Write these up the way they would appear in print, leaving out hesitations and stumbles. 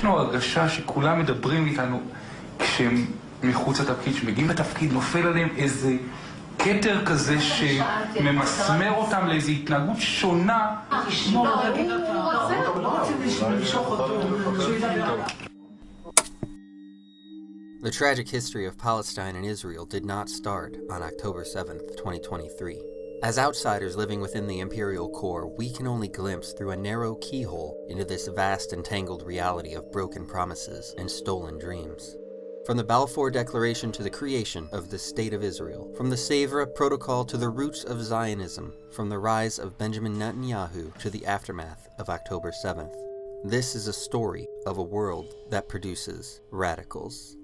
יש לנו הרגשה שכולם מדברים איתנו כשהם מחוץ לתפקיד, שמגיעים לתפקיד, נופל עליהם איזה קטר כזה שממסמר אותם לאיזו התנהגות שונה. The tragic history of Palestine and Israel did not start on October 7th, 2023. As outsiders living within the imperial core, we can only glimpse through a narrow keyhole into this vast and tangled reality of broken promises and stolen dreams. From the Balfour Declaration to the creation of the State of Israel, from the Sèvres Protocol to the roots of Zionism, from the rise of Benjamin Netanyahu to the aftermath of October 7th. This is a story of a world that produces radicals.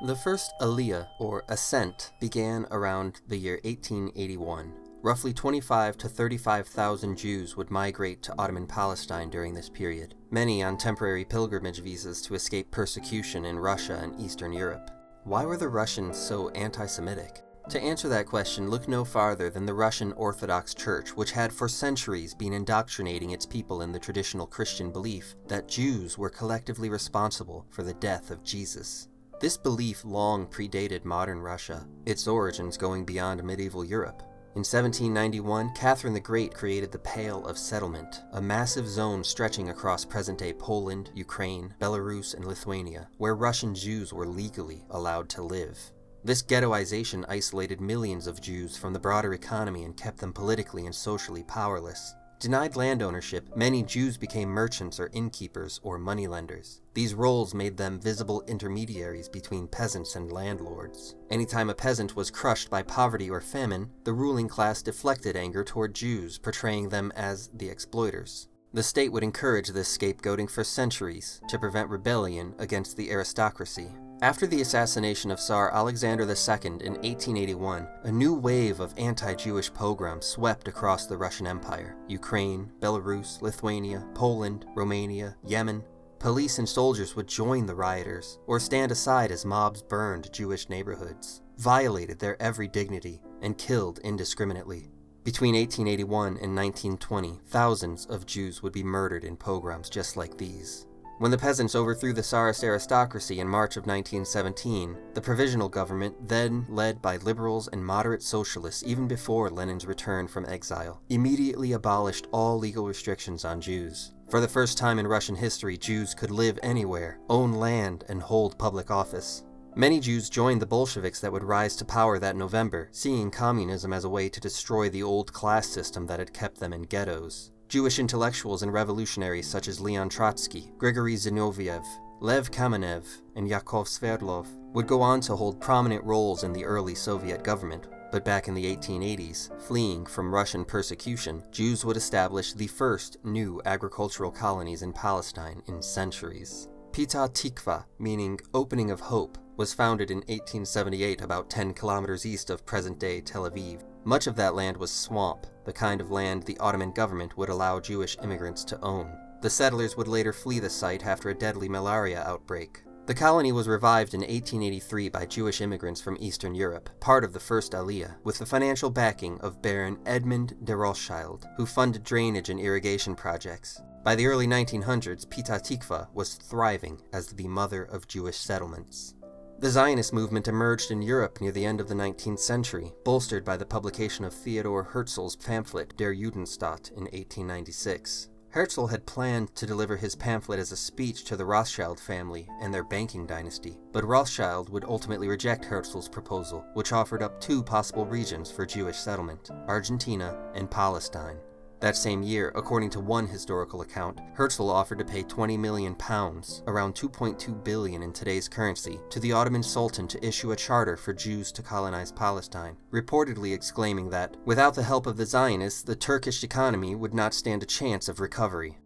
The first Aliyah, or ascent, began around the year 1881. Roughly 25 to 35,000 Jews would migrate to Ottoman Palestine during this period, many on temporary pilgrimage visas to escape persecution in Russia and Eastern Europe. Why were the Russians so anti-Semitic? To answer that question, look no farther than the Russian Orthodox Church, which had for centuries been indoctrinating its people in the traditional Christian belief that Jews were collectively responsible for the death of Jesus. This belief long predated modern Russia, its origins going beyond medieval Europe. In 1791, Catherine the Great created the Pale of Settlement, a massive zone stretching across present-day Poland, Ukraine, Belarus, and Lithuania, where Russian Jews were legally allowed to live. This ghettoization isolated millions of Jews from the broader economy and kept them politically and socially powerless. Denied land ownership, many Jews became merchants or innkeepers or moneylenders. These roles made them visible intermediaries between peasants and landlords. Anytime a peasant was crushed by poverty or famine, the ruling class deflected anger toward Jews, portraying them as the exploiters. The state would encourage this scapegoating for centuries to prevent rebellion against the aristocracy. After the assassination of Tsar Alexander II in 1881, a new wave of anti-Jewish pogroms swept across the Russian Empire. Ukraine, Belarus, Lithuania, Poland, Romania, Yemen. Police and soldiers would join the rioters, or stand aside as mobs burned Jewish neighborhoods, violated their every dignity, and killed indiscriminately. Between 1881 and 1920, thousands of Jews would be murdered in pogroms just like these. When the peasants overthrew the Tsarist aristocracy in March of 1917, the provisional government, then led by liberals and moderate socialists even before Lenin's return from exile, immediately abolished all legal restrictions on Jews. For the first time in Russian history, Jews could live anywhere, own land, and hold public office. Many Jews joined the Bolsheviks that would rise to power that November, seeing communism as a way to destroy the old class system that had kept them in ghettos. Jewish intellectuals and revolutionaries such as Leon Trotsky, Grigory Zinoviev, Lev Kamenev, and Yakov Sverdlov would go on to hold prominent roles in the early Soviet government. But back in the 1880s, fleeing from Russian persecution, Jews would establish the first new agricultural colonies in Palestine in centuries. Petah Tikva, meaning opening of hope, was founded in 1878 about 10 kilometers east of present-day Tel Aviv. Much of that land was swamp, the kind of land the Ottoman government would allow Jewish immigrants to own. The settlers would later flee the site after a deadly malaria outbreak. The colony was revived in 1883 by Jewish immigrants from Eastern Europe, part of the first Aliyah, with the financial backing of Baron Edmund de Rothschild, who funded drainage and irrigation projects. By the early 1900s, Petah Tikva was thriving as the mother of Jewish settlements. The Zionist movement emerged in Europe near the end of the 19th century, bolstered by the publication of Theodor Herzl's pamphlet Der Judenstaat in 1896. Herzl had planned to deliver his pamphlet as a speech to the Rothschild family and their banking dynasty, but Rothschild would ultimately reject Herzl's proposal, which offered up two possible regions for Jewish settlement, Argentina and Palestine. That same year, according to one historical account, Herzl offered to pay £20 million, around $2.2 billion in today's currency, to the Ottoman Sultan to issue a charter for Jews to colonize Palestine, reportedly exclaiming that, without the help of the Zionists, the Turkish economy would not stand a chance of recovery.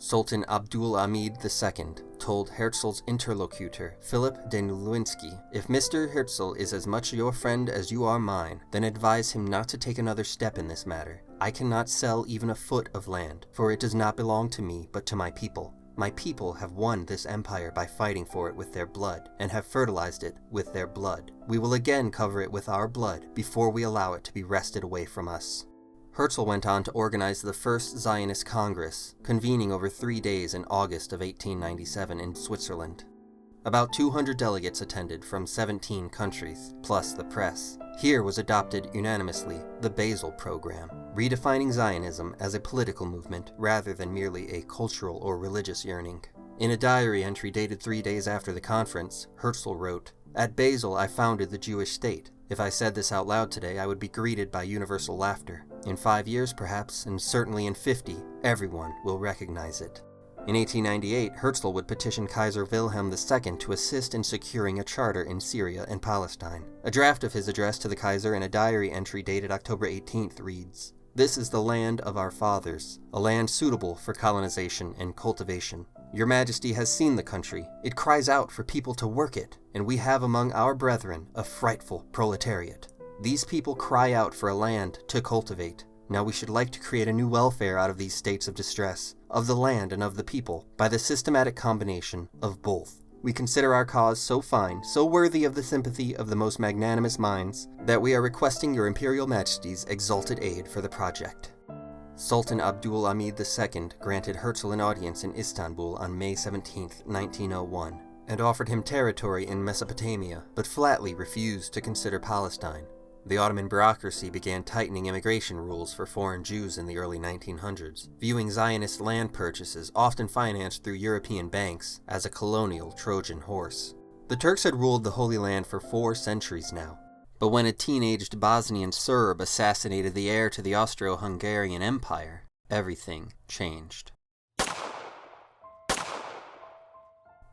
Sultan Abdul Hamid II told Herzl's interlocutor, Philip de Nowinski, "If Mr. Herzl is as much your friend as you are mine, then advise him not to take another step in this matter. I cannot sell even a foot of land, for it does not belong to me, but to my people. My people have won this empire by fighting for it with their blood, and have fertilized it with their blood. We will again cover it with our blood before we allow it to be wrested away from us." Herzl went on to organize the first Zionist Congress, convening over 3 days in August of 1897 in Switzerland. About 200 delegates attended from 17 countries, plus the press. Here was adopted unanimously the Basel Program, redefining Zionism as a political movement rather than merely a cultural or religious yearning. In a diary entry dated 3 days after the conference, Herzl wrote, "At Basel I founded the Jewish state. If I said this out loud today, I would be greeted by universal laughter. In 5 years perhaps, and certainly in 50, everyone will recognize it." In 1898, Herzl would petition Kaiser Wilhelm II to assist in securing a charter in Syria and Palestine. A draft of his address to the Kaiser in a diary entry dated October 18th reads, "This is the land of our fathers, a land suitable for colonization and cultivation. Your Majesty has seen the country. It cries out for people to work it, and we have among our brethren a frightful proletariat. These people cry out for a land to cultivate. Now we should like to create a new welfare out of these states of distress, of the land and of the people, by the systematic combination of both. We consider our cause so fine, so worthy of the sympathy of the most magnanimous minds, that we are requesting your Imperial Majesty's exalted aid for the project." Sultan Abdul Hamid II granted Herzl an audience in Istanbul on May 17, 1901, and offered him territory in Mesopotamia, but flatly refused to consider Palestine. The Ottoman bureaucracy began tightening immigration rules for foreign Jews in the early 1900s, viewing Zionist land purchases, often financed through European banks, as a colonial Trojan horse. The Turks had ruled the Holy Land for 4 centuries now, but when a teenaged Bosnian Serb assassinated the heir to the Austro-Hungarian Empire, everything changed.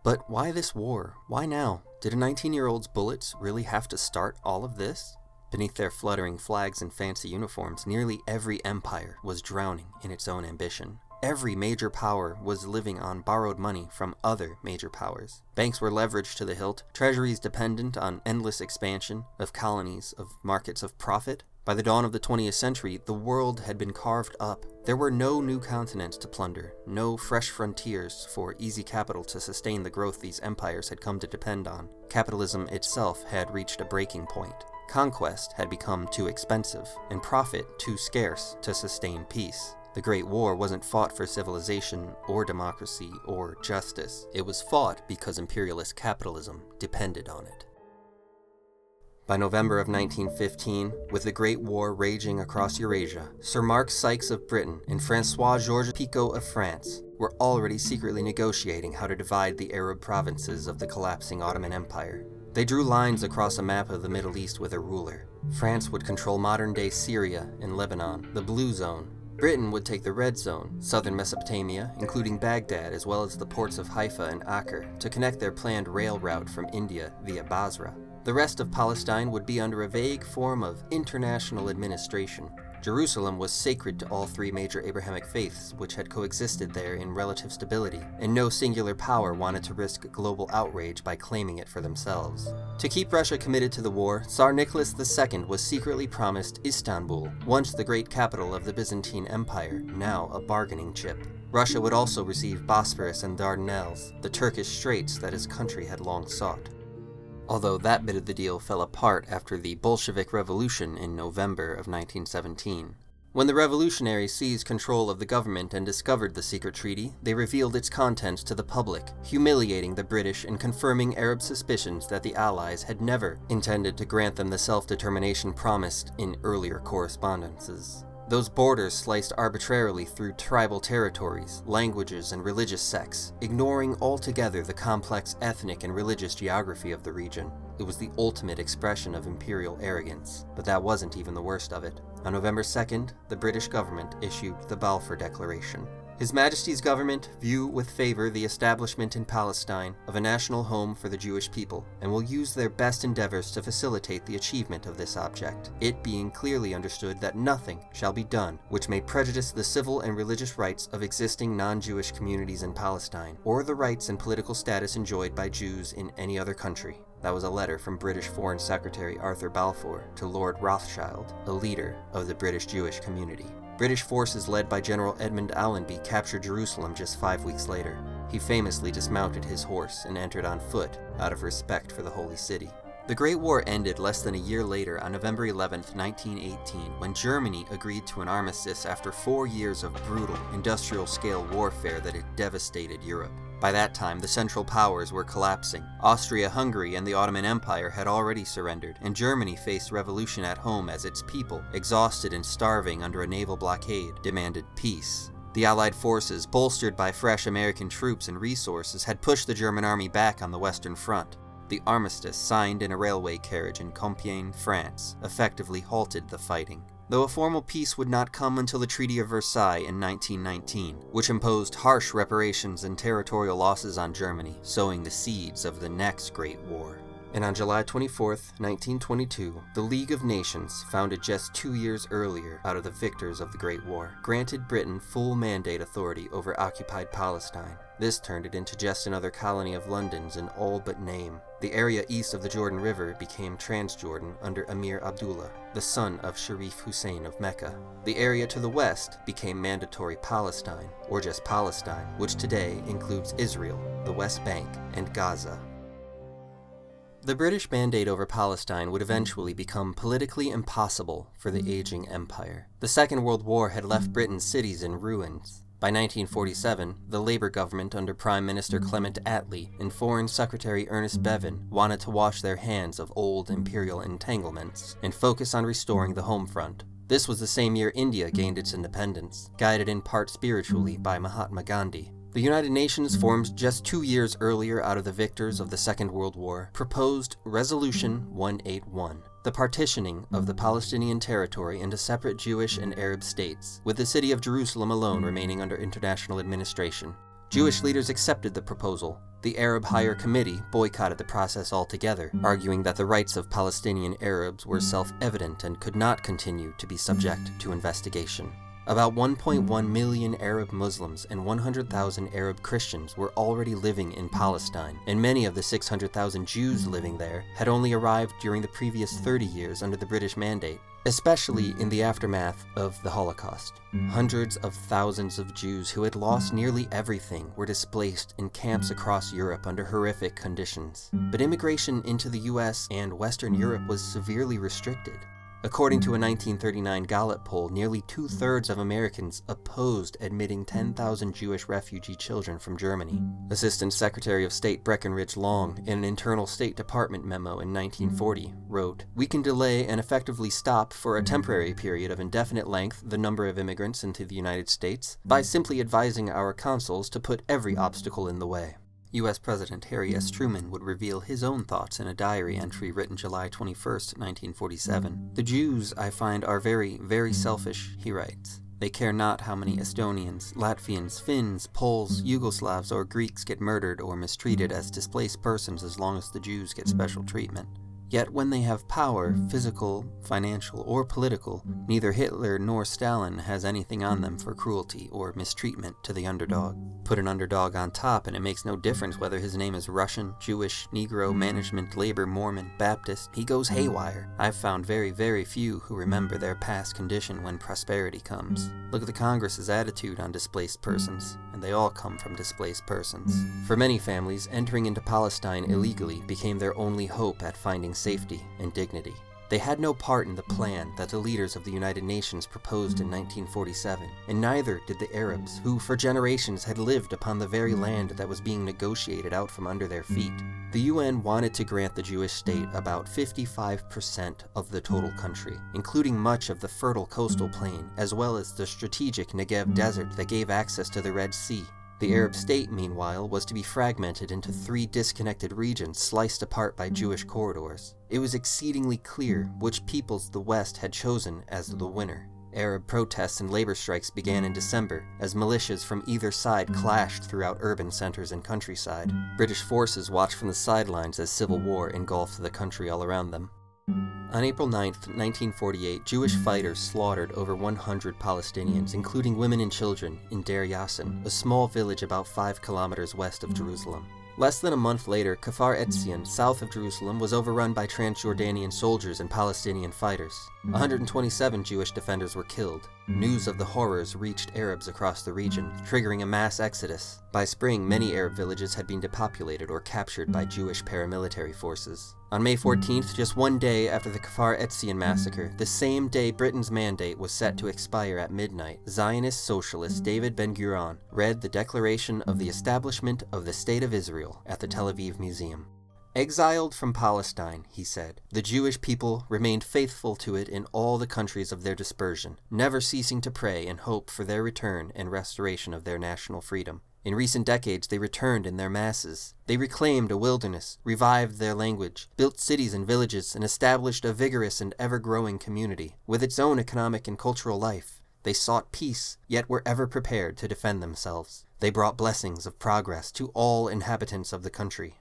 But why this war? Why now? Did a 19-year-old's bullets really have to start all of this? Beneath their fluttering flags and fancy uniforms, nearly every empire was drowning in its own ambition. Every major power was living on borrowed money from other major powers. Banks were leveraged to the hilt, treasuries dependent on endless expansion of colonies, of markets of profit. By the dawn of the 20th century, the world had been carved up. There were no new continents to plunder, no fresh frontiers for easy capital to sustain the growth these empires had come to depend on. Capitalism itself had reached a breaking point. Conquest had become too expensive, and profit too scarce to sustain peace. The Great War wasn't fought for civilization, or democracy, or justice. It was fought because imperialist capitalism depended on it. By November of 1915, with the Great War raging across Eurasia, Sir Mark Sykes of Britain and François-Georges Picot of France were already secretly negotiating how to divide the Arab provinces of the collapsing Ottoman Empire. They drew lines across a map of the Middle East with a ruler. France would control modern-day Syria and Lebanon, the Blue Zone. Britain would take the Red Zone, southern Mesopotamia, including Baghdad, as well as the ports of Haifa and Acre, to connect their planned rail route from India via Basra. The rest of Palestine would be under a vague form of international administration. Jerusalem was sacred to all 3 major Abrahamic faiths, which had coexisted there in relative stability, and no singular power wanted to risk global outrage by claiming it for themselves. To keep Russia committed to the war, Tsar Nicholas II was secretly promised Istanbul, once the great capital of the Byzantine Empire, now a bargaining chip. Russia would also receive Bosphorus and Dardanelles, the Turkish straits that his country had long sought. Although that bit of the deal fell apart after the Bolshevik Revolution in November of 1917. When the revolutionaries seized control of the government and discovered the secret treaty, they revealed its contents to the public, humiliating the British and confirming Arab suspicions that the Allies had never intended to grant them the self-determination promised in earlier correspondences. Those borders sliced arbitrarily through tribal territories, languages, and religious sects, ignoring altogether the complex ethnic and religious geography of the region. It was the ultimate expression of imperial arrogance, but that wasn't even the worst of it. On November 2nd, the British government issued the Balfour Declaration. His Majesty's government view with favor the establishment in Palestine of a national home for the Jewish people, and will use their best endeavors to facilitate the achievement of this object, it being clearly understood that nothing shall be done which may prejudice the civil and religious rights of existing non-Jewish communities in Palestine, or the rights and political status enjoyed by Jews in any other country. That was a letter from British Foreign Secretary Arthur Balfour to Lord Rothschild, a leader of the British Jewish community. British forces led by General Edmund Allenby captured Jerusalem just 5 weeks later. He famously dismounted his horse and entered on foot out of respect for the Holy City. The Great War ended less than a year later on November 11, 1918, when Germany agreed to an armistice after 4 years of brutal, industrial-scale warfare that had devastated Europe. By that time, the Central Powers were collapsing. Austria-Hungary and the Ottoman Empire had already surrendered, and Germany faced revolution at home as its people, exhausted and starving under a naval blockade, demanded peace. The Allied forces, bolstered by fresh American troops and resources, had pushed the German army back on the Western Front. The armistice, signed in a railway carriage in Compiègne, France, effectively halted the fighting. Though a formal peace would not come until the Treaty of Versailles in 1919, which imposed harsh reparations and territorial losses on Germany, sowing the seeds of the next Great War. And on July 24, 1922, the League of Nations, founded just 2 years earlier out of the victors of the Great War, granted Britain full mandate authority over occupied Palestine. This turned it into just another colony of London's in all but name. The area east of the Jordan River became Transjordan under Emir Abdullah, the son of Sharif Hussein of Mecca. The area to the west became Mandatory Palestine, or just Palestine, which today includes Israel, the West Bank, and Gaza. The British mandate over Palestine would eventually become politically impossible for the aging empire. The Second World War had left Britain's cities in ruins. By 1947, the Labour government under Prime Minister Clement Attlee and Foreign Secretary Ernest Bevin wanted to wash their hands of old imperial entanglements and focus on restoring the home front. This was the same year India gained its independence, guided in part spiritually by Mahatma Gandhi. The United Nations, formed just 2 years earlier out of the victors of the Second World War, proposed Resolution 181, the partitioning of the Palestinian territory into separate Jewish and Arab states, with the city of Jerusalem alone remaining under international administration. Jewish leaders accepted the proposal. The Arab Higher Committee boycotted the process altogether, arguing that the rights of Palestinian Arabs were self-evident and could not continue to be subject to investigation. About 1.1 million Arab Muslims and 100,000 Arab Christians were already living in Palestine, and many of the 600,000 Jews living there had only arrived during the previous 30 years under the British mandate, especially in the aftermath of the Holocaust. Hundreds of thousands of Jews who had lost nearly everything were displaced in camps across Europe under horrific conditions. But immigration into the US and Western Europe was severely restricted. According to a 1939 Gallup poll, nearly 2/3 of Americans opposed admitting 10,000 Jewish refugee children from Germany. Assistant Secretary of State Breckinridge Long, in an internal State Department memo in 1940, wrote, "We can delay and effectively stop for a temporary period of indefinite length the number of immigrants into the United States by simply advising our consuls to put every obstacle in the way." U.S. President Harry S. Truman would reveal his own thoughts in a diary entry written July 21, 1947. "The Jews, I find, are very, very selfish," he writes. "They care not how many Estonians, Latvians, Finns, Poles, Yugoslavs, or Greeks get murdered or mistreated as displaced persons as long as the Jews get special treatment. Yet when they have power, physical, financial, or political, neither Hitler nor Stalin has anything on them for cruelty or mistreatment to the underdog. Put an underdog on top and it makes no difference whether his name is Russian, Jewish, Negro, Management, Labor, Mormon, Baptist, he goes haywire. I've found very, very few who remember their past condition when prosperity comes. Look at the Congress's attitude on displaced persons, and they all come from displaced persons." For many families, entering into Palestine illegally became their only hope at finding safety and dignity. They had no part in the plan that the leaders of the United Nations proposed in 1947, and neither did the Arabs, who for generations had lived upon the very land that was being negotiated out from under their feet. The UN wanted to grant the Jewish state about 55% of the total country, including much of the fertile coastal plain, as well as the strategic Negev desert that gave access to the Red Sea. The Arab state, meanwhile, was to be fragmented into 3 disconnected regions sliced apart by Jewish corridors. It was exceedingly clear which peoples the West had chosen as the winner. Arab protests and labor strikes began in December, as militias from either side clashed throughout urban centers and countryside. British forces watched from the sidelines as civil war engulfed the country all around them. On April 9, 1948, Jewish fighters slaughtered over 100 Palestinians, including women and children, in Deir Yassin, a small village about 5 kilometers west of Jerusalem. Less than a month later, Kfar Etzion, south of Jerusalem, was overrun by Transjordanian soldiers and Palestinian fighters. 127 Jewish defenders were killed. News of the horrors reached Arabs across the region, triggering a mass exodus. By spring, many Arab villages had been depopulated or captured by Jewish paramilitary forces. On May 14th, just one day after the Kfar Etzion massacre, the same day Britain's mandate was set to expire at midnight, Zionist socialist David Ben-Gurion read the Declaration of the Establishment of the State of Israel at the Tel Aviv Museum. Exiled from Palestine, he said, the Jewish people remained faithful to it in all the countries of their dispersion, never ceasing to pray and hope for their return and restoration of their national freedom. In recent decades, they returned in their masses. They reclaimed a wilderness, revived their language, built cities and villages, and established a vigorous and ever-growing community, with its own economic and cultural life. They sought peace, yet were ever prepared to defend themselves. They brought blessings of progress to all inhabitants of the country.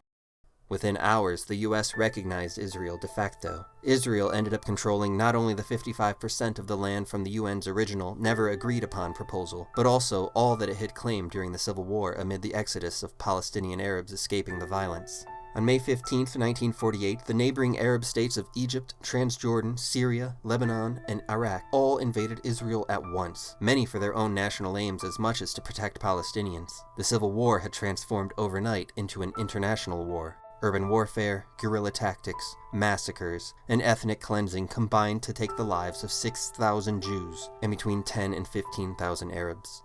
Within hours, the U.S. recognized Israel de facto. Israel ended up controlling not only the 55% of the land from the UN's original, never agreed upon proposal, but also all that it had claimed during the Civil War amid the exodus of Palestinian Arabs escaping the violence. On May 15, 1948, the neighboring Arab states of Egypt, Transjordan, Syria, Lebanon, and Iraq all invaded Israel at once, many for their own national aims as much as to protect Palestinians. The Civil War had transformed overnight into an international war. Urban warfare, guerrilla tactics, massacres, and ethnic cleansing combined to take the lives of 6,000 Jews and between 10 and 15,000 Arabs.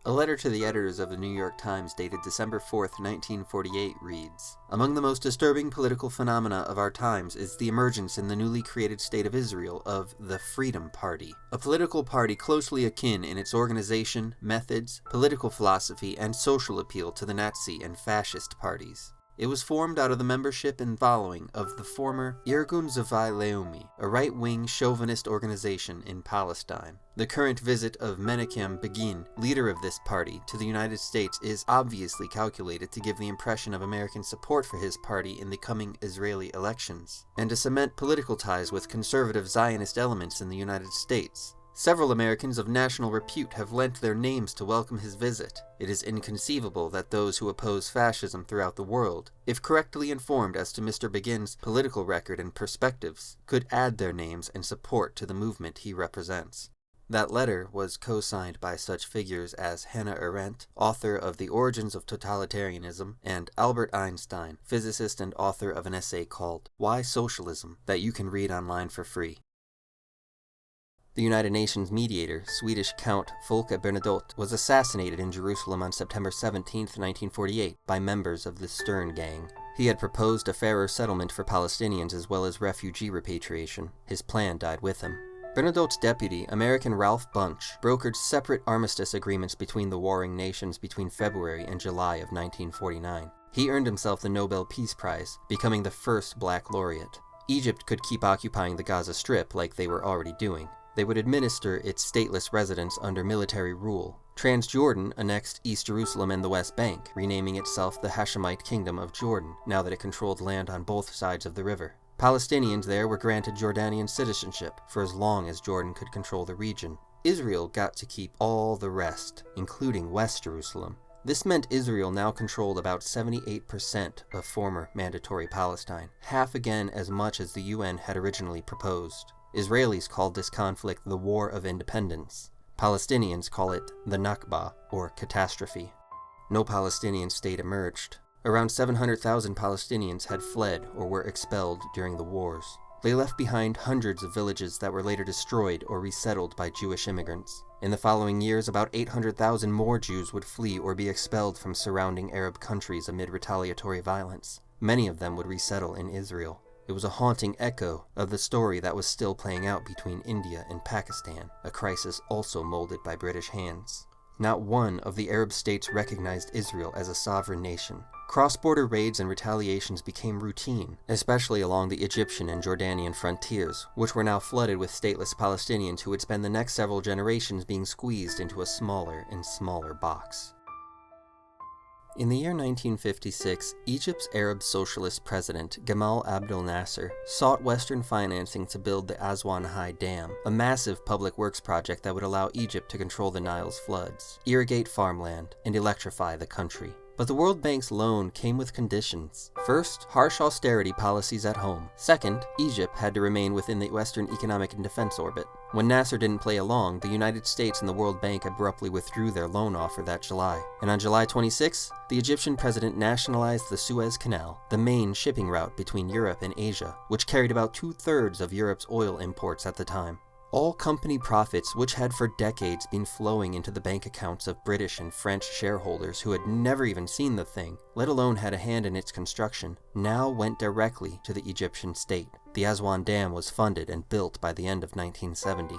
A letter to the editors of the New York Times dated December 4, 1948 reads, "Among the most disturbing political phenomena of our times is the emergence in the newly created State of Israel of the Freedom Party, a political party closely akin in its organization, methods, political philosophy, and social appeal to the Nazi and fascist parties. It was formed out of the membership and following of the former Irgun Zavai Leumi, a right-wing chauvinist organization in Palestine. The current visit of Menachem Begin, leader of this party, to the United States is obviously calculated to give the impression of American support for his party in the coming Israeli elections, and to cement political ties with conservative Zionist elements in the United States. Several Americans of national repute have lent their names to welcome his visit. It is inconceivable that those who oppose fascism throughout the world, if correctly informed as to Mr. Begin's political record and perspectives, could add their names and support to the movement he represents." That letter was co-signed by such figures as Hannah Arendt, author of The Origins of Totalitarianism, and Albert Einstein, physicist and author of an essay called Why Socialism, that you can read online for free. The United Nations mediator, Swedish Count Folke Bernadotte, was assassinated in Jerusalem on September 17, 1948, by members of the Stern Gang. He had proposed a fairer settlement for Palestinians as well as refugee repatriation. His plan died with him. Bernadotte's deputy, American Ralph Bunche, brokered separate armistice agreements between the warring nations between February and July of 1949. He earned himself the Nobel Peace Prize, becoming the first black laureate. Egypt could keep occupying the Gaza Strip like they were already doing. They would administer its stateless residents under military rule. Transjordan annexed East Jerusalem and the West Bank, renaming itself the Hashemite Kingdom of Jordan, now that it controlled land on both sides of the river. Palestinians there were granted Jordanian citizenship for as long as Jordan could control the region. Israel got to keep all the rest, including West Jerusalem. This meant Israel now controlled about 78% of former mandatory Palestine, half again as much as the UN had originally proposed. Israelis called this conflict the War of Independence. Palestinians call it the Nakba, or catastrophe. No Palestinian state emerged. Around 700,000 Palestinians had fled or were expelled during the wars. They left behind hundreds of villages that were later destroyed or resettled by Jewish immigrants. In the following years, about 800,000 more Jews would flee or be expelled from surrounding Arab countries amid retaliatory violence. Many of them would resettle in Israel. It was a haunting echo of the story that was still playing out between India and Pakistan, a crisis also molded by British hands. Not one of the Arab states recognized Israel as a sovereign nation. Cross-border raids and retaliations became routine, especially along the Egyptian and Jordanian frontiers, which were now flooded with stateless Palestinians who would spend the next several generations being squeezed into a smaller and smaller box. In the year 1956, Egypt's Arab socialist president, Gamal Abdel Nasser, sought Western financing to build the Aswan High Dam, a massive public works project that would allow Egypt to control the Nile's floods, irrigate farmland, and electrify the country. But the World Bank's loan came with conditions. First, harsh austerity policies at home. Second, Egypt had to remain within the Western economic and defense orbit. When Nasser didn't play along, the United States and the World Bank abruptly withdrew their loan offer that July. And on July 26, the Egyptian president nationalized the Suez Canal, the main shipping route between Europe and Asia, which carried about 2/3 of Europe's oil imports at the time. All company profits, which had for decades been flowing into the bank accounts of British and French shareholders who had never even seen the thing, let alone had a hand in its construction, now went directly to the Egyptian state. The Aswan Dam was funded and built by the end of 1970.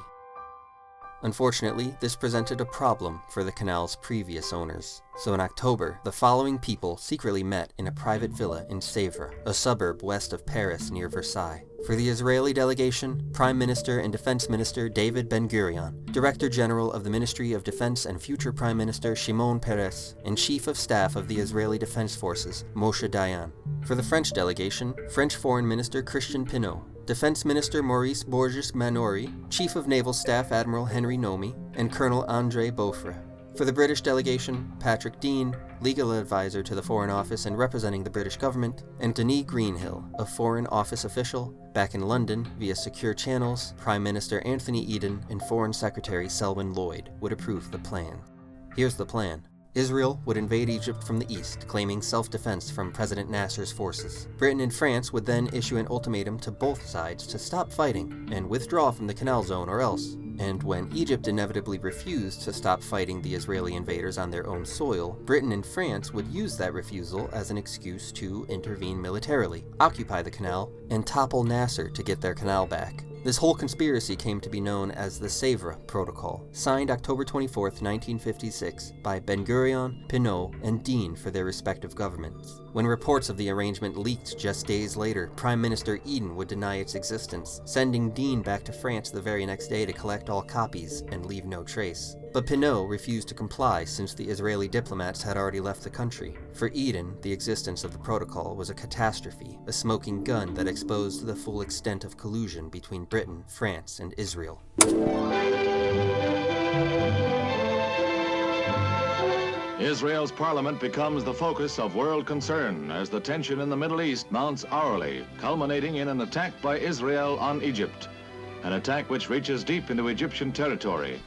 Unfortunately, this presented a problem for the canal's previous owners. So in October, the following people secretly met in a private villa in Sèvres, a suburb west of Paris near Versailles. For the Israeli delegation, Prime Minister and Defense Minister David Ben-Gurion, Director General of the Ministry of Defense and future Prime Minister Shimon Peres, and Chief of Staff of the Israeli Defense Forces Moshe Dayan. For the French delegation, French Foreign Minister Christian Pineau, Defense Minister Maurice Bourges-Manori, Chief of Naval Staff Admiral Henry Nomi, and Colonel André Beaufret. For the British delegation, Patrick Dean, legal advisor to the Foreign Office and representing the British government, and Denis Greenhill, a Foreign Office official. Back in London, via secure channels, Prime Minister Anthony Eden and Foreign Secretary Selwyn Lloyd would approve the plan. Here's the plan. Israel would invade Egypt from the east, claiming self-defense from President Nasser's forces. Britain and France would then issue an ultimatum to both sides to stop fighting and withdraw from the Canal Zone or else. And when Egypt inevitably refused to stop fighting the Israeli invaders on their own soil, Britain and France would use that refusal as an excuse to intervene militarily, occupy the canal, and topple Nasser to get their canal back. This whole conspiracy came to be known as the Sèvres Protocol, signed October 24, 1956, by Ben-Gurion, Pineau, and Dean for their respective governments. When reports of the arrangement leaked just days later, Prime Minister Eden would deny its existence, sending Dean back to France the very next day to collect all copies and leave no trace. But Pineau refused to comply since the Israeli diplomats had already left the country. For Eden, the existence of the protocol was a catastrophe, a smoking gun that exposed the full extent of collusion between Britain, France, and Israel. Israel's parliament becomes the focus of world concern as the tension in the Middle East mounts hourly, culminating in an attack by Israel on Egypt, an attack which reaches deep into Egyptian territory.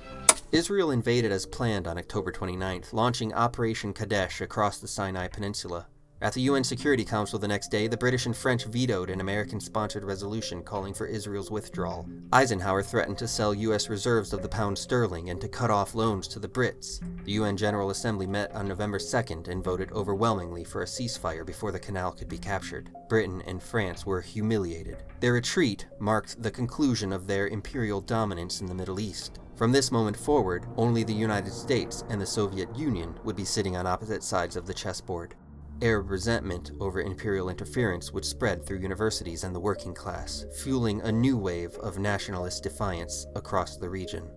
Israel invaded as planned on October 29th, launching Operation Kadesh across the Sinai Peninsula. At the UN Security Council the next day, the British and French vetoed an American-sponsored resolution calling for Israel's withdrawal. Eisenhower threatened to sell U.S. reserves of the pound sterling and to cut off loans to the Brits. The UN General Assembly met on November 2nd and voted overwhelmingly for a ceasefire before the canal could be captured. Britain and France were humiliated. Their retreat marked the conclusion of their imperial dominance in the Middle East. From this moment forward, only the United States and the Soviet Union would be sitting on opposite sides of the chessboard. Arab resentment over imperial interference would spread through universities and the working class, fueling a new wave of nationalist defiance across the region.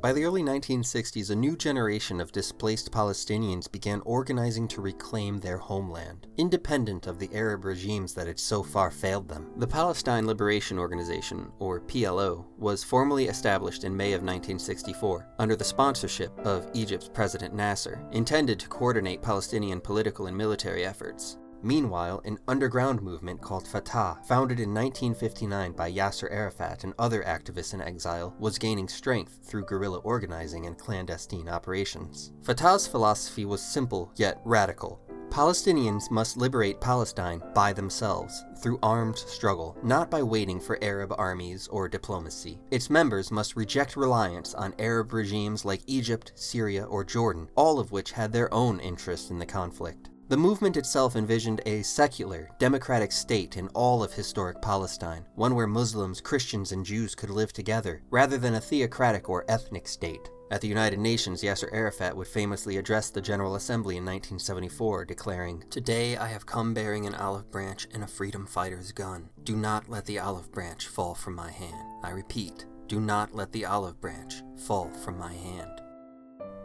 By the early 1960s, a new generation of displaced Palestinians began organizing to reclaim their homeland, independent of the Arab regimes that had so far failed them. The Palestine Liberation Organization, or PLO, was formally established in May of 1964, under the sponsorship of Egypt's President Nasser, intended to coordinate Palestinian political and military efforts. Meanwhile, an underground movement called Fatah, founded in 1959 by Yasser Arafat and other activists in exile, was gaining strength through guerrilla organizing and clandestine operations. Fatah's philosophy was simple yet radical. Palestinians must liberate Palestine by themselves, through armed struggle, not by waiting for Arab armies or diplomacy. Its members must reject reliance on Arab regimes like Egypt, Syria, or Jordan, all of which had their own interests in the conflict. The movement itself envisioned a secular, democratic state in all of historic Palestine, one where Muslims, Christians, and Jews could live together, rather than a theocratic or ethnic state. At the United Nations, Yasser Arafat would famously address the General Assembly in 1974, declaring, "Today I have come bearing an olive branch and a freedom fighter's gun. Do not let the olive branch fall from my hand. I repeat, do not let the olive branch fall from my hand."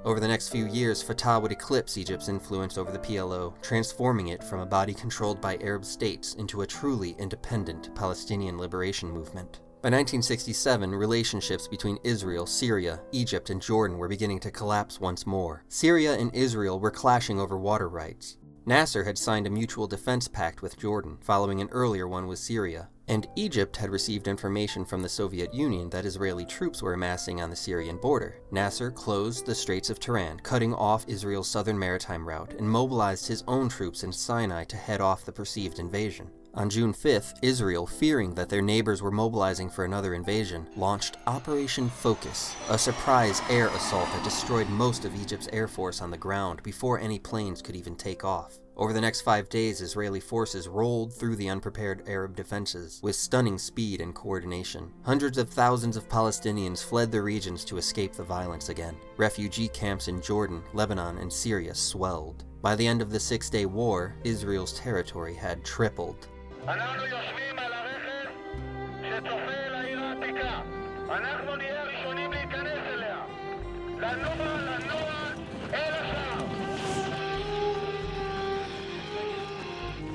Over the next few years, Fatah would eclipse Egypt's influence over the PLO, transforming it from a body controlled by Arab states into a truly independent Palestinian liberation movement. By 1967, relationships between Israel, Syria, Egypt, and Jordan were beginning to collapse once more. Syria and Israel were clashing over water rights. Nasser had signed a mutual defense pact with Jordan, following an earlier one with Syria. And Egypt had received information from the Soviet Union that Israeli troops were amassing on the Syrian border. Nasser closed the Straits of Tiran, cutting off Israel's southern maritime route, and mobilized his own troops in Sinai to head off the perceived invasion. On June 5th, Israel, fearing that their neighbors were mobilizing for another invasion, launched Operation Focus, a surprise air assault that destroyed most of Egypt's air force on the ground before any planes could even take off. Over the next 5 days, Israeli forces rolled through the unprepared Arab defenses with stunning speed and coordination. Hundreds of thousands of Palestinians fled the regions to escape the violence again. Refugee camps in Jordan, Lebanon, and Syria swelled. By the end of the 6-day war, Israel's territory had tripled.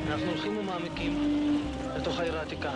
אנחנו הולכים ומעמיקים לתוך העיר העתיקה.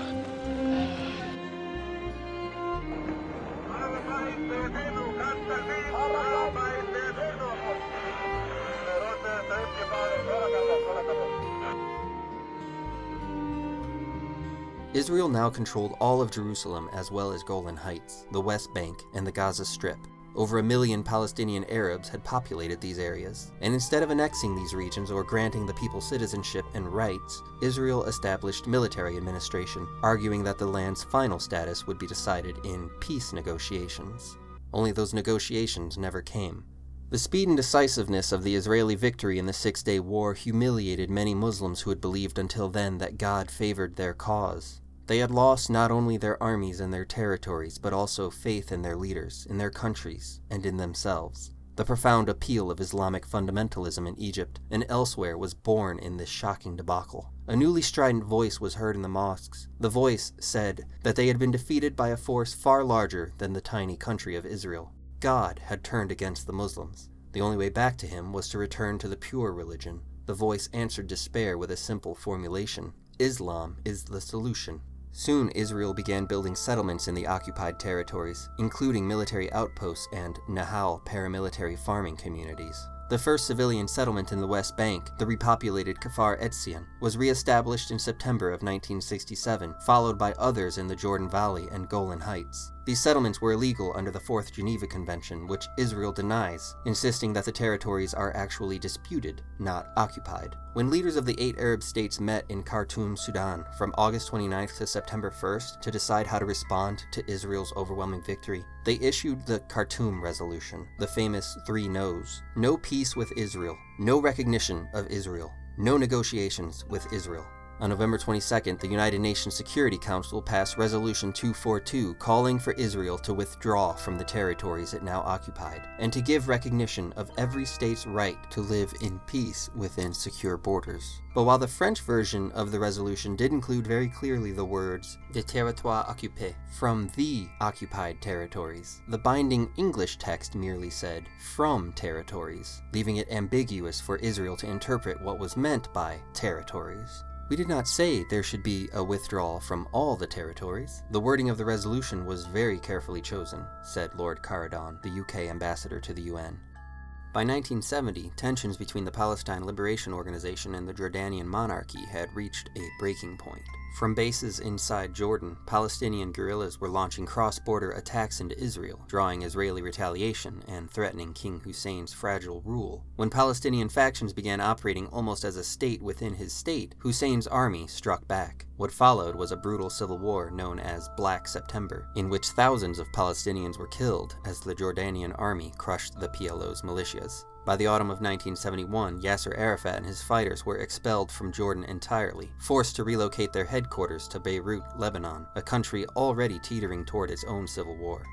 Israel now controlled all of Jerusalem as well as Golan Heights, the West Bank, and the Gaza Strip. Over 1 million Palestinian Arabs had populated these areas, and instead of annexing these regions or granting the people citizenship and rights, Israel established military administration, arguing that the land's final status would be decided in peace negotiations. Only those negotiations never came. The speed and decisiveness of the Israeli victory in the 6-day war humiliated many Muslims who had believed until then that God favored their cause. They had lost not only their armies and their territories, but also faith in their leaders, in their countries, and in themselves. The profound appeal of Islamic fundamentalism in Egypt and elsewhere was born in this shocking debacle. A newly strident voice was heard in the mosques. The voice said that they had been defeated by a force far larger than the tiny country of Israel. God had turned against the Muslims. The only way back to him was to return to the pure religion. The voice answered despair with a simple formulation: Islam is the solution. Soon, Israel began building settlements in the occupied territories, including military outposts and Nahal paramilitary farming communities. The first civilian settlement in the West Bank, the repopulated Kfar Etzion, was re-established in September of 1967, followed by others in the Jordan Valley and Golan Heights. These settlements were illegal under the Fourth Geneva Convention, which Israel denies, insisting that the territories are actually disputed, not occupied. When leaders of the 8 Arab states met in Khartoum, Sudan, from August 29th to September 1st to decide how to respond to Israel's overwhelming victory, they issued the Khartoum Resolution, the famous 3 no's. No peace with Israel, no recognition of Israel, no negotiations with Israel. On November 22nd, the United Nations Security Council passed Resolution 242, calling for Israel to withdraw from the territories it now occupied, and to give recognition of every state's right to live in peace within secure borders. But while the French version of the resolution did include very clearly the words "des territoires occupés," from the occupied territories, the binding English text merely said "from territories," leaving it ambiguous for Israel to interpret what was meant by territories. We did not say there should be a withdrawal from all the territories. The wording of the resolution was very carefully chosen, said Lord Caradon, the UK ambassador to the UN. By 1970, tensions between the Palestine Liberation Organization and the Jordanian monarchy had reached a breaking point. From bases inside Jordan, Palestinian guerrillas were launching cross-border attacks into Israel, drawing Israeli retaliation and threatening King Hussein's fragile rule. When Palestinian factions began operating almost as a state within his state, Hussein's army struck back. What followed was a brutal civil war known as Black September, in which thousands of Palestinians were killed as the Jordanian army crushed the PLO's militias. By the autumn of 1971, Yasser Arafat and his fighters were expelled from Jordan entirely, forced to relocate their headquarters to Beirut, Lebanon, a country already teetering toward its own civil war.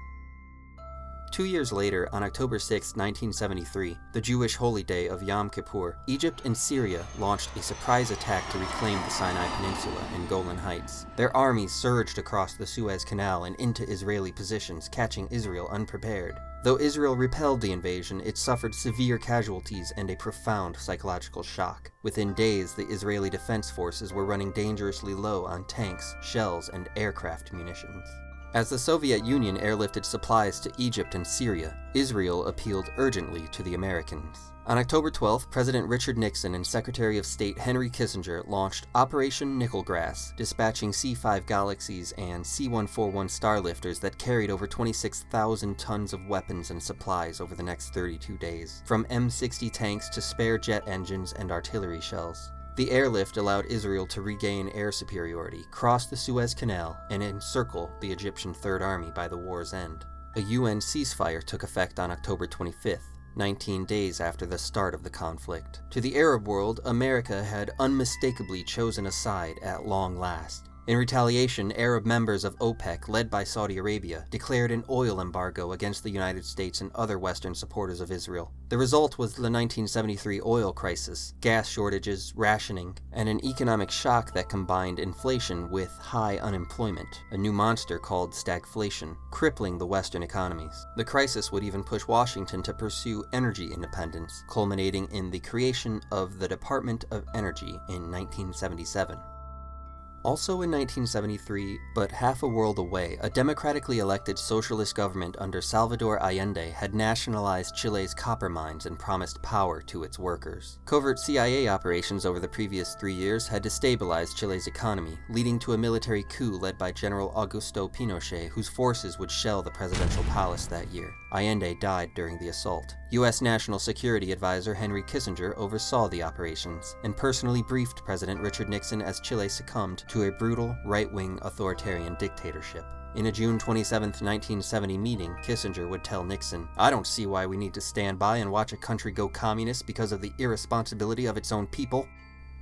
2 years later, on October 6, 1973, the Jewish holy day of Yom Kippur, Egypt and Syria launched a surprise attack to reclaim the Sinai Peninsula and Golan Heights. Their armies surged across the Suez Canal and into Israeli positions, catching Israel unprepared. Though Israel repelled the invasion, it suffered severe casualties and a profound psychological shock. Within days, the Israeli Defense Forces were running dangerously low on tanks, shells, and aircraft munitions. As the Soviet Union airlifted supplies to Egypt and Syria, Israel appealed urgently to the Americans. On October 12th, President Richard Nixon and Secretary of State Henry Kissinger launched Operation Nickelgrass, dispatching C-5 Galaxies and C-141 Starlifters that carried over 26,000 tons of weapons and supplies over the next 32 days, from M60 tanks to spare jet engines and artillery shells. The airlift allowed Israel to regain air superiority, cross the Suez Canal, and encircle the Egyptian Third Army by the war's end. A UN ceasefire took effect on October 25th, 19 days after the start of the conflict. To the Arab world, America had unmistakably chosen a side at long last. In retaliation, Arab members of OPEC, led by Saudi Arabia, declared an oil embargo against the United States and other Western supporters of Israel. The result was the 1973 oil crisis, gas shortages, rationing, and an economic shock that combined inflation with high unemployment, a new monster called stagflation, crippling the Western economies. The crisis would even push Washington to pursue energy independence, culminating in the creation of the Department of Energy in 1977. Also in 1973, but half a world away, a democratically elected socialist government under Salvador Allende had nationalized Chile's copper mines and promised power to its workers. Covert CIA operations over the previous 3 years had destabilized Chile's economy, leading to a military coup led by General Augusto Pinochet, whose forces would shell the presidential palace that year. Allende died during the assault. U.S. National Security Advisor Henry Kissinger oversaw the operations and personally briefed President Richard Nixon as Chile succumbed to a brutal, right-wing authoritarian dictatorship. In a June 27, 1970 meeting, Kissinger would tell Nixon, "I don't see why we need to stand by and watch a country go communist because of the irresponsibility of its own people."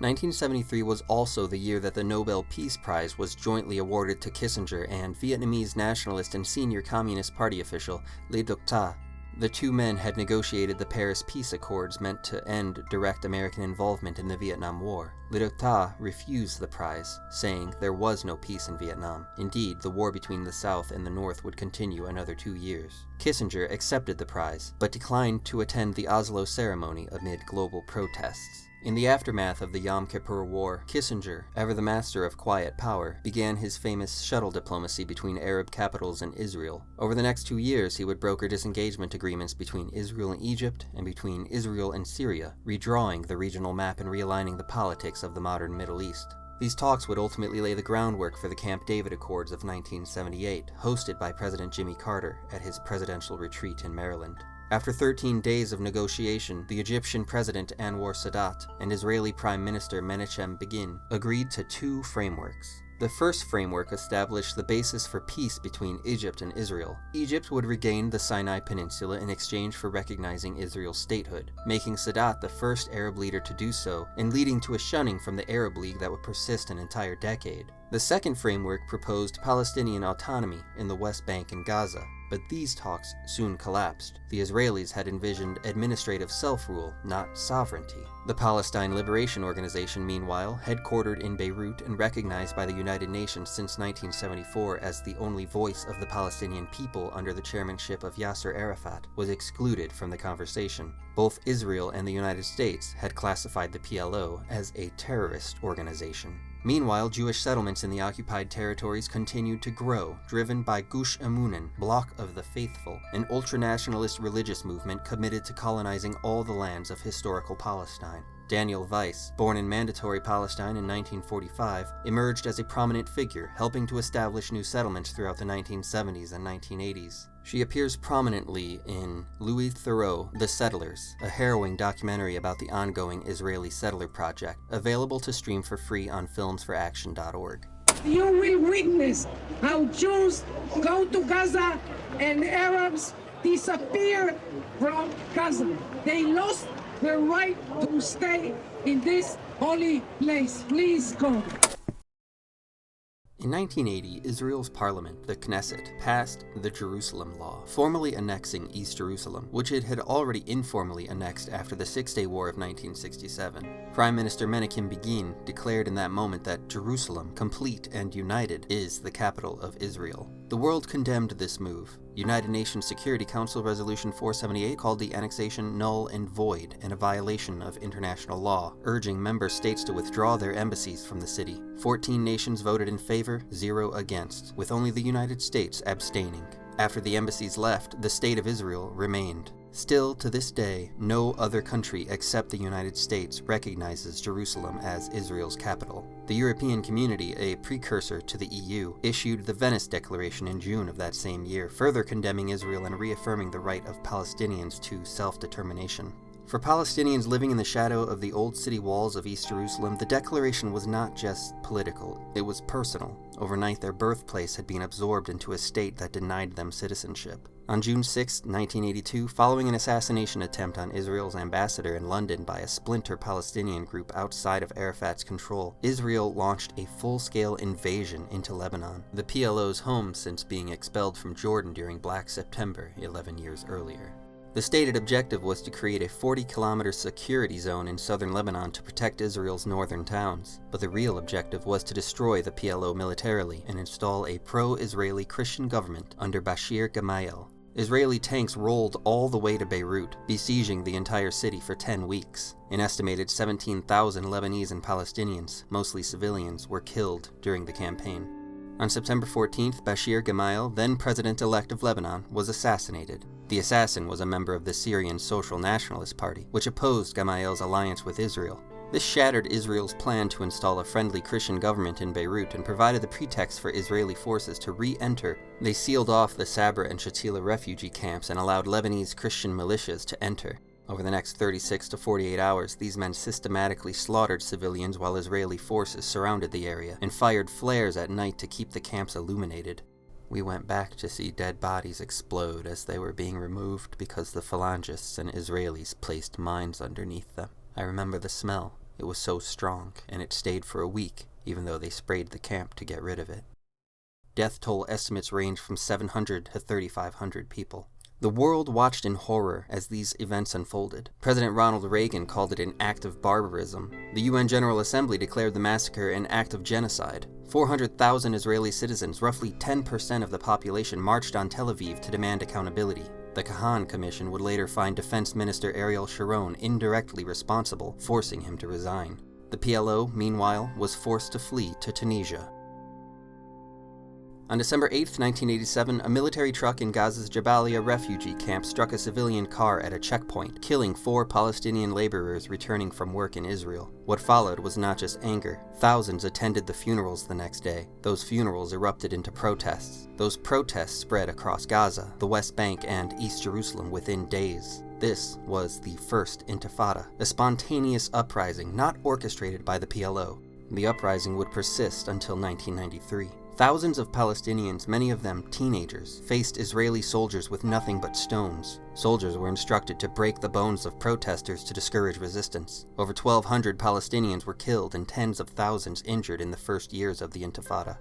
1973 was also the year that the Nobel Peace Prize was jointly awarded to Kissinger and Vietnamese nationalist and senior Communist Party official Le Duc Tha. The two men had negotiated the Paris Peace Accords meant to end direct American involvement in the Vietnam War. Le Duc Tha refused the prize, saying there was no peace in Vietnam. Indeed, the war between the South and the North would continue another 2 years. Kissinger accepted the prize, but declined to attend the Oslo ceremony amid global protests. In the aftermath of the Yom Kippur War, Kissinger, ever the master of quiet power, began his famous shuttle diplomacy between Arab capitals and Israel. Over the next 2 years, he would broker disengagement agreements between Israel and Egypt and between Israel and Syria, redrawing the regional map and realigning the politics of the modern Middle East. These talks would ultimately lay the groundwork for the Camp David Accords of 1978, hosted by President Jimmy Carter at his presidential retreat in Maryland. After 13 days of negotiation, the Egyptian President Anwar Sadat and Israeli Prime Minister Menachem Begin agreed to 2 frameworks. The first framework established the basis for peace between Egypt and Israel. Egypt would regain the Sinai Peninsula in exchange for recognizing Israel's statehood, making Sadat the first Arab leader to do so, and leading to a shunning from the Arab League that would persist an entire decade. The second framework proposed Palestinian autonomy in the West Bank and Gaza, but these talks soon collapsed. The Israelis had envisioned administrative self-rule, not sovereignty. The Palestine Liberation Organization, meanwhile, headquartered in Beirut and recognized by the United Nations since 1974 as the only voice of the Palestinian people under the chairmanship of Yasser Arafat, was excluded from the conversation. Both Israel and the United States had classified the PLO as a terrorist organization. Meanwhile, Jewish settlements in the occupied territories continued to grow, driven by Gush Emunin, Bloc of the Faithful, an ultranationalist religious movement committed to colonizing all the lands of historical Palestine. Daniel Weiss, born in Mandatory Palestine in 1945, emerged as a prominent figure, helping to establish new settlements throughout the 1970s and 1980s. She appears prominently in Louis Theroux, The Settlers, a harrowing documentary about the ongoing Israeli settler project, available to stream for free on filmsforaction.org. You will witness how Jews go to Gaza and Arabs disappear from Gaza. They lost the right to stay in this holy place. Please go. In 1980, Israel's parliament, the Knesset, passed the Jerusalem Law, formally annexing East Jerusalem, which it had already informally annexed after the Six-Day War of 1967. Prime Minister Menachem Begin declared in that moment that Jerusalem, complete and united, is the capital of Israel. The world condemned this move, United Nations Security Council Resolution 478 called the annexation null and void and a violation of international law, urging member states to withdraw their embassies from the city. 14 nations voted in favor, 0 against, with only the United States abstaining. After the embassies left, the State of Israel remained. Still, to this day, no other country except the United States recognizes Jerusalem as Israel's capital. The European Community, a precursor to the EU, issued the Venice Declaration in June of that same year, further condemning Israel and reaffirming the right of Palestinians to self-determination. For Palestinians living in the shadow of the old city walls of East Jerusalem, the declaration was not just political, it was personal. Overnight, their birthplace had been absorbed into a state that denied them citizenship. On June 6, 1982, following an assassination attempt on Israel's ambassador in London by a splinter Palestinian group outside of Arafat's control, Israel launched a full-scale invasion into Lebanon, the PLO's home since being expelled from Jordan during Black September 11 years earlier. The stated objective was to create a 40-kilometer security zone in southern Lebanon to protect Israel's northern towns, but the real objective was to destroy the PLO militarily and install a pro-Israeli Christian government under Bashir Gemayel. Israeli tanks rolled all the way to Beirut, besieging the entire city for 10 weeks. An estimated 17,000 Lebanese and Palestinians, mostly civilians, were killed during the campaign. On September 14th, Bashir Gemayel, then president-elect of Lebanon, was assassinated. The assassin was a member of the Syrian Social Nationalist Party, which opposed Gemayel's alliance with Israel. This shattered Israel's plan to install a friendly Christian government in Beirut and provided the pretext for Israeli forces to re-enter. They sealed off the Sabra and Shatila refugee camps and allowed Lebanese Christian militias to enter. Over the next 36 to 48 hours, these men systematically slaughtered civilians while Israeli forces surrounded the area and fired flares at night to keep the camps illuminated. We went back to see dead bodies explode as they were being removed because the phalangists and Israelis placed mines underneath them. I remember the smell. It was so strong, and it stayed for a week, even though they sprayed the camp to get rid of it. Death toll estimates range from 700 to 3,500 people. The world watched in horror as these events unfolded. President Ronald Reagan called it an act of barbarism. The UN General Assembly declared the massacre an act of genocide. 400,000 Israeli citizens, roughly 10% of the population, marched on Tel Aviv to demand accountability. The Kahan Commission would later find Defense Minister Ariel Sharon indirectly responsible, forcing him to resign. The PLO, meanwhile, was forced to flee to Tunisia. On December 8, 1987, a military truck in Gaza's Jabalia refugee camp struck a civilian car at a checkpoint, killing 4 Palestinian laborers returning from work in Israel. What followed was not just anger. Thousands attended the funerals the next day. Those funerals erupted into protests. Those protests spread across Gaza, the West Bank, and East Jerusalem within days. This was the First Intifada, a spontaneous uprising not orchestrated by the PLO. The uprising would persist until 1993. Thousands of Palestinians, many of them teenagers, faced Israeli soldiers with nothing but stones. Soldiers were instructed to break the bones of protesters to discourage resistance. Over 1,200 Palestinians were killed and tens of thousands injured in the first years of the Intifada.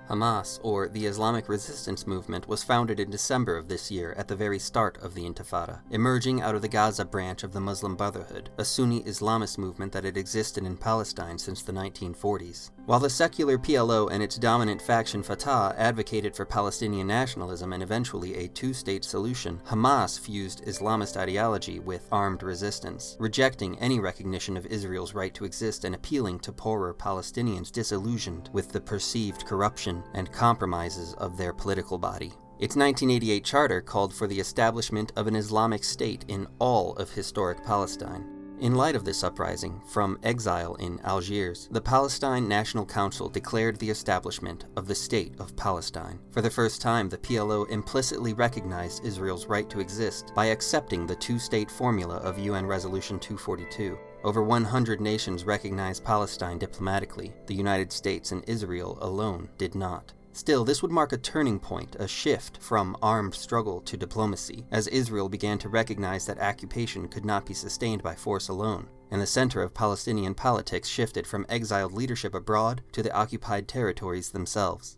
Hamas, or the Islamic Resistance Movement, was founded in December of this year at the very start of the Intifada, emerging out of the Gaza branch of the Muslim Brotherhood, a Sunni Islamist movement that had existed in Palestine since the 1940s. While the secular PLO and its dominant faction Fatah advocated for Palestinian nationalism and eventually a two-state solution, Hamas fused Islamist ideology with armed resistance, rejecting any recognition of Israel's right to exist and appealing to poorer Palestinians disillusioned with the perceived corruption and compromises of their political body. Its 1988 charter called for the establishment of an Islamic state in all of historic Palestine. In light of this uprising, from exile in Algiers, the Palestine National Council declared the establishment of the State of Palestine. For the first time, the PLO implicitly recognized Israel's right to exist by accepting the two-state formula of UN Resolution 242. Over 100 nations recognized Palestine diplomatically. The United States and Israel alone did not. Still, this would mark a turning point, a shift from armed struggle to diplomacy, as Israel began to recognize that occupation could not be sustained by force alone, and the center of Palestinian politics shifted from exiled leadership abroad to the occupied territories themselves.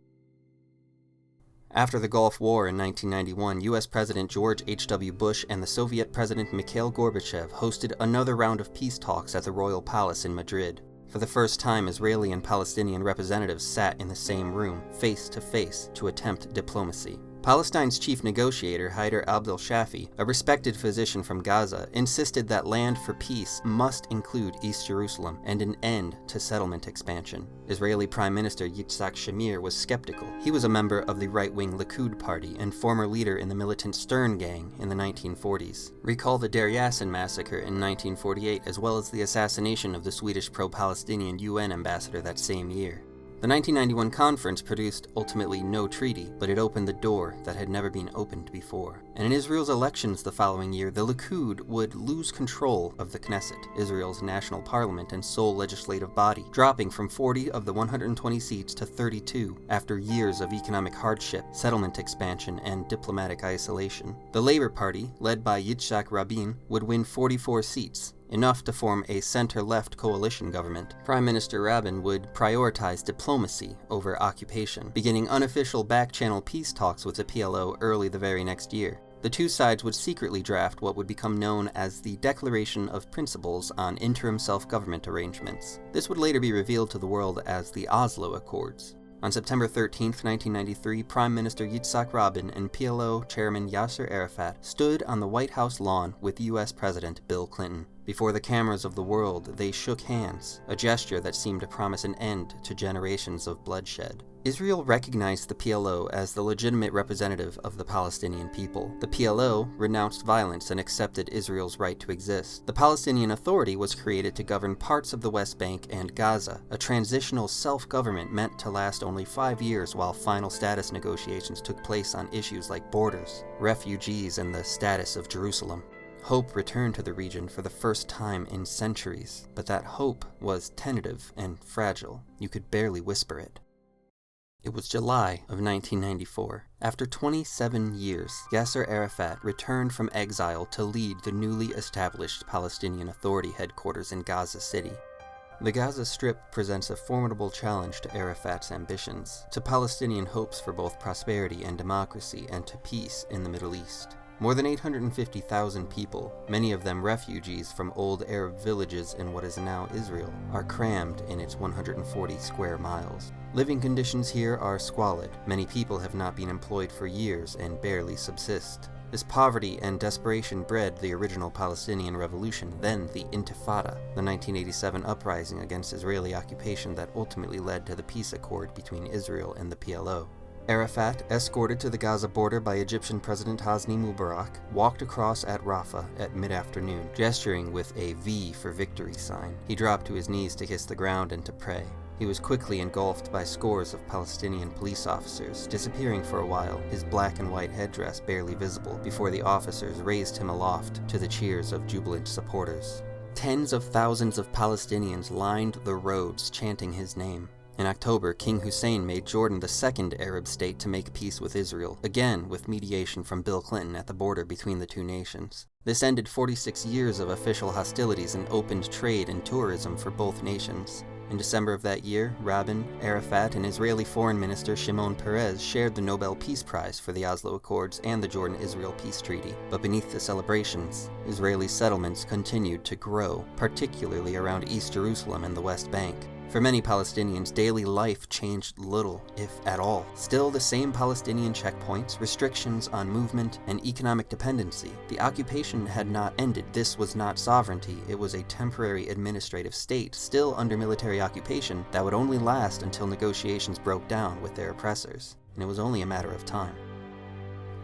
After the Gulf War in 1991, U.S. President George H.W. Bush and the Soviet President Mikhail Gorbachev hosted another round of peace talks at the Royal Palace in Madrid. For the first time, Israeli and Palestinian representatives sat in the same room, face to face, to attempt diplomacy. Palestine's chief negotiator, Haider Abdel-Shafi, a respected physician from Gaza, insisted that land for peace must include East Jerusalem and an end to settlement expansion. Israeli Prime Minister Yitzhak Shamir was skeptical. He was a member of the right-wing Likud party and former leader in the militant Stern Gang in the 1940s. Recall the Deir Yassin massacre in 1948, as well as the assassination of the Swedish pro-Palestinian UN ambassador that same year. The 1991 conference produced ultimately no treaty, but it opened the door that had never been opened before. And in Israel's elections the following year, the Likud would lose control of the Knesset, Israel's national parliament and sole legislative body, dropping from 40 of the 120 seats to 32 after years of economic hardship, settlement expansion, and diplomatic isolation. The Labour Party, led by Yitzhak Rabin, would win 44 seats, enough to form a center-left coalition government. Prime Minister Rabin would prioritize diplomacy over occupation, beginning unofficial back-channel peace talks with the PLO early the very next year. The two sides would secretly draft what would become known as the Declaration of Principles on Interim Self-Government Arrangements. This would later be revealed to the world as the Oslo Accords. On September 13, 1993, Prime Minister Yitzhak Rabin and PLO Chairman Yasser Arafat stood on the White House lawn with U.S. President Bill Clinton. Before the cameras of the world, they shook hands, a gesture that seemed to promise an end to generations of bloodshed. Israel recognized the PLO as the legitimate representative of the Palestinian people. The PLO renounced violence and accepted Israel's right to exist. The Palestinian Authority was created to govern parts of the West Bank and Gaza, a transitional self-government meant to last only 5 years while final status negotiations took place on issues like borders, refugees, and the status of Jerusalem. Hope returned to the region for the first time in centuries, but that hope was tentative and fragile. You could barely whisper it. It was July of 1994. After 27 years, Yasser Arafat returned from exile to lead the newly established Palestinian Authority headquarters in Gaza City. The Gaza Strip presents a formidable challenge to Arafat's ambitions, to Palestinian hopes for both prosperity and democracy, and to peace in the Middle East. More than 850,000 people, many of them refugees from old Arab villages in what is now Israel, are crammed in its 140 square miles. Living conditions here are squalid. Many people have not been employed for years and barely subsist. This poverty and desperation bred the original Palestinian Revolution, then the Intifada, the 1987 uprising against Israeli occupation that ultimately led to the peace accord between Israel and the PLO. Arafat, escorted to the Gaza border by Egyptian President Hosni Mubarak, walked across at Rafah at mid-afternoon, gesturing with a V for victory sign. He dropped to his knees to kiss the ground and to pray. He was quickly engulfed by scores of Palestinian police officers, disappearing for a while, his black and white headdress barely visible, before the officers raised him aloft to the cheers of jubilant supporters. Tens of thousands of Palestinians lined the roads chanting his name. In October, King Hussein made Jordan the second Arab state to make peace with Israel, again with mediation from Bill Clinton at the border between the two nations. This ended 46 years of official hostilities and opened trade and tourism for both nations. In December of that year, Rabin, Arafat, and Israeli Foreign Minister Shimon Peres shared the Nobel Peace Prize for the Oslo Accords and the Jordan-Israel Peace Treaty. But beneath the celebrations, Israeli settlements continued to grow, particularly around East Jerusalem and the West Bank. For many Palestinians, daily life changed little, if at all. Still the same Palestinian checkpoints, restrictions on movement, and economic dependency. The occupation had not ended. This was not sovereignty. It was a temporary administrative state, still under military occupation, that would only last until negotiations broke down with their oppressors. And it was only a matter of time.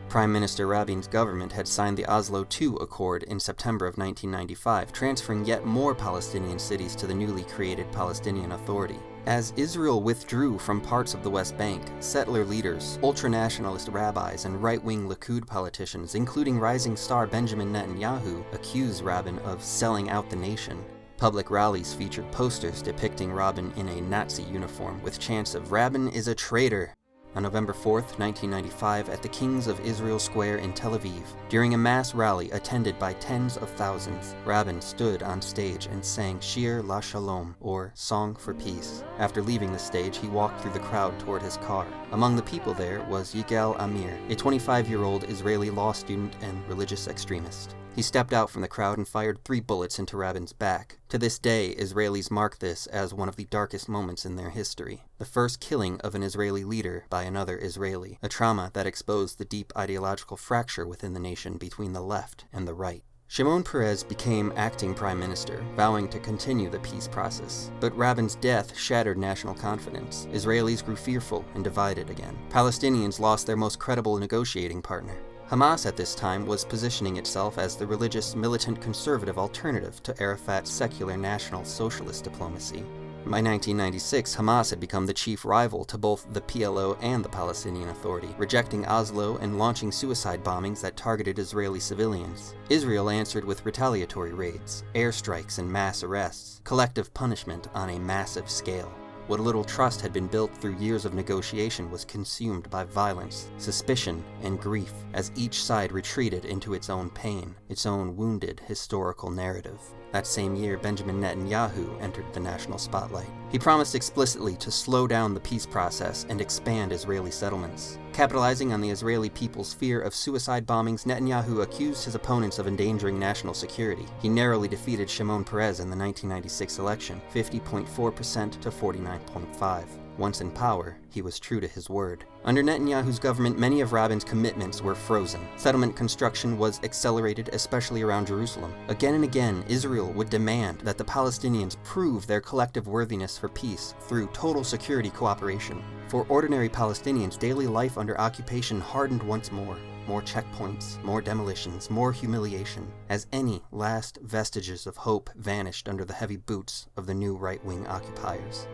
Prime Minister Rabin's government had signed the Oslo II Accord in September of 1995, transferring yet more Palestinian cities to the newly created Palestinian Authority. As Israel withdrew from parts of the West Bank, settler leaders, ultranationalist rabbis, and right-wing Likud politicians, including rising star Benjamin Netanyahu, accused Rabin of selling out the nation. Public rallies featured posters depicting Rabin in a Nazi uniform, with chants of "Rabin is a traitor." On November 4, 1995, at the Kings of Israel Square in Tel Aviv, during a mass rally attended by tens of thousands, Rabin stood on stage and sang Shir La Shalom, or Song for Peace. After leaving the stage, he walked through the crowd toward his car. Among the people there was Yigal Amir, a 25-year-old Israeli law student and religious extremist. He stepped out from the crowd and fired 3 bullets into Rabin's back. To this day, Israelis mark this as one of the darkest moments in their history. The first killing of an Israeli leader by another Israeli, a trauma that exposed the deep ideological fracture within the nation between the left and the right. Shimon Peres became acting prime minister, vowing to continue the peace process. But Rabin's death shattered national confidence. Israelis grew fearful and divided again. Palestinians lost their most credible negotiating partner. Hamas at this time was positioning itself as the religious, militant, conservative alternative to Arafat's secular national socialist diplomacy. By 1996, Hamas had become the chief rival to both the PLO and the Palestinian Authority, rejecting Oslo and launching suicide bombings that targeted Israeli civilians. Israel answered with retaliatory raids, airstrikes and mass arrests, collective punishment on a massive scale. What little trust had been built through years of negotiation was consumed by violence, suspicion, and grief as each side retreated into its own pain, its own wounded historical narrative. That same year, Benjamin Netanyahu entered the national spotlight. He promised explicitly to slow down the peace process and expand Israeli settlements. Capitalizing on the Israeli people's fear of suicide bombings, Netanyahu accused his opponents of endangering national security. He narrowly defeated Shimon Peres in the 1996 election, 50.4% to 49.5%. Once in power, he was true to his word. Under Netanyahu's government, many of Rabin's commitments were frozen. Settlement construction was accelerated, especially around Jerusalem. Again and again, Israel would demand that the Palestinians prove their collective worthiness for peace through total security cooperation. For ordinary Palestinians, daily life under occupation hardened once more. More checkpoints, more demolitions, more humiliation, as any last vestiges of hope vanished under the heavy boots of the new right-wing occupiers.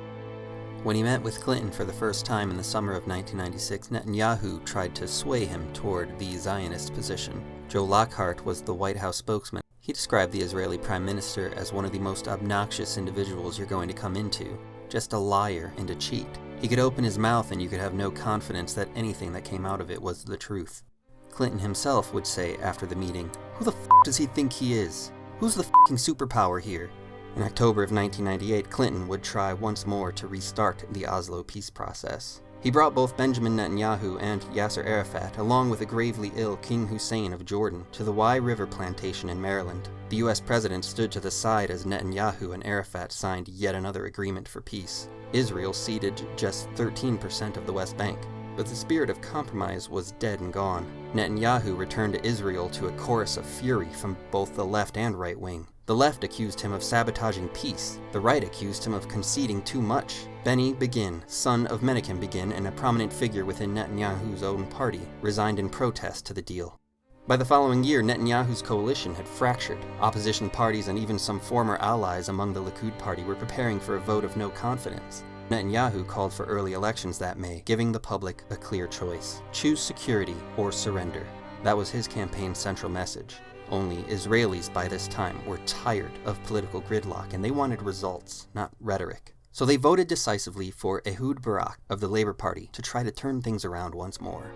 When he met with Clinton for the first time in the summer of 1996, Netanyahu tried to sway him toward the Zionist position. Joe Lockhart was the White House spokesman. He described the Israeli prime minister as one of the most obnoxious individuals you're going to come into, just a liar and a cheat. He could open his mouth and you could have no confidence that anything that came out of it was the truth. Clinton himself would say after the meeting, "Who the f*** does he think he is? Who's the f***ing superpower here?" In October of 1998, Clinton would try once more to restart the Oslo peace process. He brought both Benjamin Netanyahu and Yasser Arafat, along with a gravely ill King Hussein of Jordan, to the Wye River plantation in Maryland. The US president stood to the side as Netanyahu and Arafat signed yet another agreement for peace. Israel ceded just 13% of the West Bank. But the spirit of compromise was dead and gone. Netanyahu returned to Israel to a chorus of fury from both the left and right wing. The left accused him of sabotaging peace. The right accused him of conceding too much. Benny Begin, son of Menachem Begin and a prominent figure within Netanyahu's own party, resigned in protest to the deal. By the following year, Netanyahu's coalition had fractured. Opposition parties and even some former allies among the Likud party were preparing for a vote of no confidence. Netanyahu called for early elections that May, giving the public a clear choice. Choose security or surrender. That was his campaign's central message. Only Israelis by this time were tired of political gridlock and they wanted results, not rhetoric. So they voted decisively for Ehud Barak of the Labour Party to try to turn things around once more.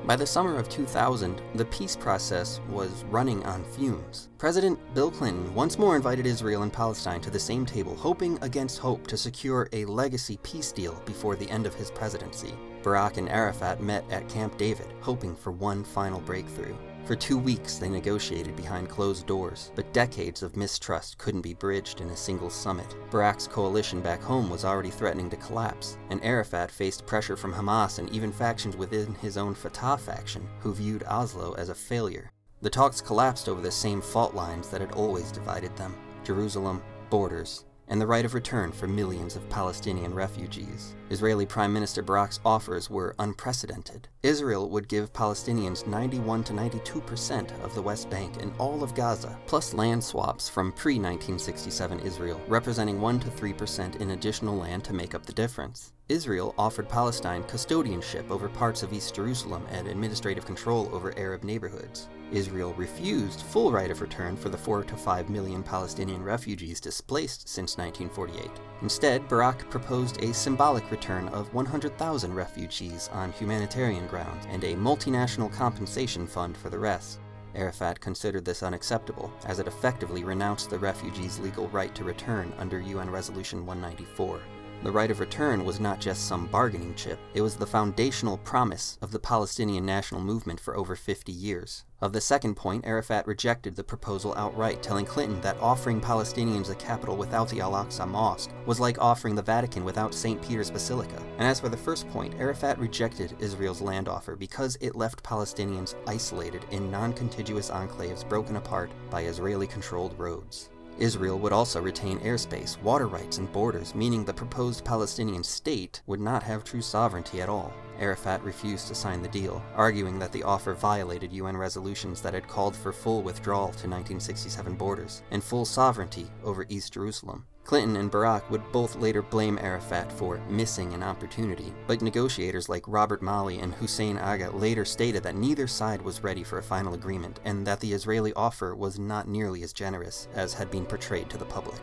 By the summer of 2000, the peace process was running on fumes. President Bill Clinton once more invited Israel and Palestine to the same table, hoping against hope to secure a legacy peace deal before the end of his presidency. Barak and Arafat met at Camp David, hoping for one final breakthrough. For 2 weeks, they negotiated behind closed doors, but decades of mistrust couldn't be bridged in a single summit. Barak's coalition back home was already threatening to collapse, and Arafat faced pressure from Hamas and even factions within his own Fatah faction, who viewed Oslo as a failure. The talks collapsed over the same fault lines that had always divided them: Jerusalem, borders, and the right of return for millions of Palestinian refugees. Israeli Prime Minister Barak's offers were unprecedented. Israel would give Palestinians 91 to 92% of the West Bank and all of Gaza, plus land swaps from pre-1967 Israel, representing 1 to 3% in additional land to make up the difference. Israel offered Palestine custodianship over parts of East Jerusalem and administrative control over Arab neighborhoods. Israel refused full right of return for the 4 to 5 million Palestinian refugees displaced since 1948. Instead, Barak proposed a symbolic return of 100,000 refugees on humanitarian grounds and a multinational compensation fund for the rest. Arafat considered this unacceptable, as it effectively renounced the refugees' legal right to return under UN Resolution 194. The right of return was not just some bargaining chip, it was the foundational promise of the Palestinian national movement for over 50 years. Of the second point, Arafat rejected the proposal outright, telling Clinton that offering Palestinians a capital without the Al-Aqsa Mosque was like offering the Vatican without St. Peter's Basilica. And as for the first point, Arafat rejected Israel's land offer because it left Palestinians isolated in non-contiguous enclaves broken apart by Israeli-controlled roads. Israel would also retain airspace, water rights, and borders, meaning the proposed Palestinian state would not have true sovereignty at all. Arafat refused to sign the deal, arguing that the offer violated UN resolutions that had called for full withdrawal to 1967 borders and full sovereignty over East Jerusalem. Clinton and Barak would both later blame Arafat for missing an opportunity, but negotiators like Robert Malley and Hussein Agha later stated that neither side was ready for a final agreement and that the Israeli offer was not nearly as generous as had been portrayed to the public.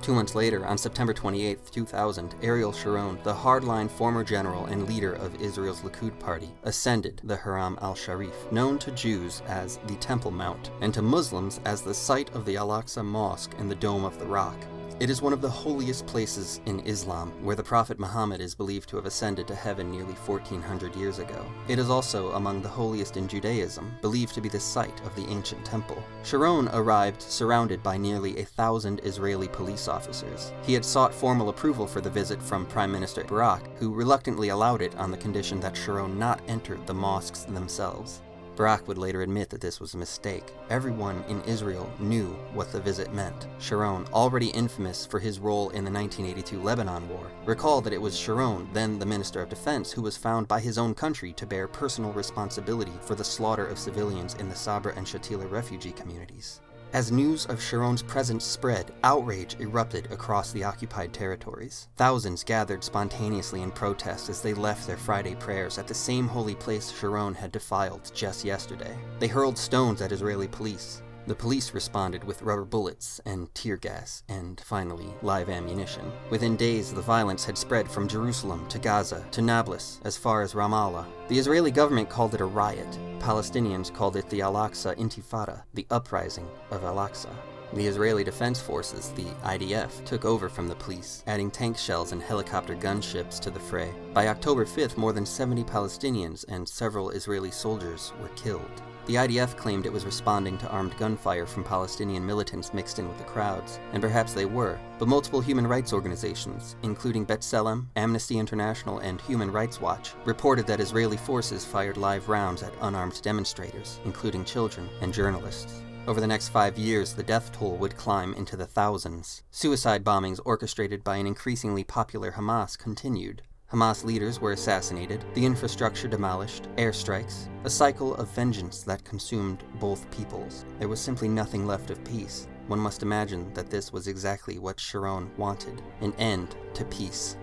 2 months later, on September 28, 2000, Ariel Sharon, the hardline former general and leader of Israel's Likud party, ascended the Haram al-Sharif, known to Jews as the Temple Mount, and to Muslims as the site of the Al-Aqsa Mosque and the Dome of the Rock. It is one of the holiest places in Islam, where the Prophet Muhammad is believed to have ascended to heaven nearly 1400 years ago. It is also among the holiest in Judaism, believed to be the site of the ancient temple. Sharon arrived surrounded by nearly 1,000 Israeli police officers. He had sought formal approval for the visit from Prime Minister Barak, who reluctantly allowed it on the condition that Sharon not enter the mosques themselves. Barak would later admit that this was a mistake. Everyone in Israel knew what the visit meant. Sharon, already infamous for his role in the 1982 Lebanon War, recalled that it was Sharon, then the Minister of Defense, who was found by his own country to bear personal responsibility for the slaughter of civilians in the Sabra and Shatila refugee communities. As news of Sharon's presence spread, outrage erupted across the occupied territories. Thousands gathered spontaneously in protest as they left their Friday prayers at the same holy place Sharon had defiled just yesterday. They hurled stones at Israeli police. The police responded with rubber bullets and tear gas and, finally, live ammunition. Within days, the violence had spread from Jerusalem to Gaza to Nablus, as far as Ramallah. The Israeli government called it a riot. Palestinians called it the Al-Aqsa Intifada, the uprising of Al-Aqsa. The Israeli Defense Forces, the IDF, took over from the police, adding tank shells and helicopter gunships to the fray. By October 5th, more than 70 Palestinians and several Israeli soldiers were killed. The IDF claimed it was responding to armed gunfire from Palestinian militants mixed in with the crowds, and perhaps they were, but multiple human rights organizations, including B'Tselem, Amnesty International, and Human Rights Watch, reported that Israeli forces fired live rounds at unarmed demonstrators, including children and journalists. Over the next 5 years, the death toll would climb into the thousands. Suicide bombings orchestrated by an increasingly popular Hamas continued. Hamas leaders were assassinated, the infrastructure demolished, airstrikes, a cycle of vengeance that consumed both peoples. There was simply nothing left of peace. One must imagine that this was exactly what Sharon wanted, an end to peace.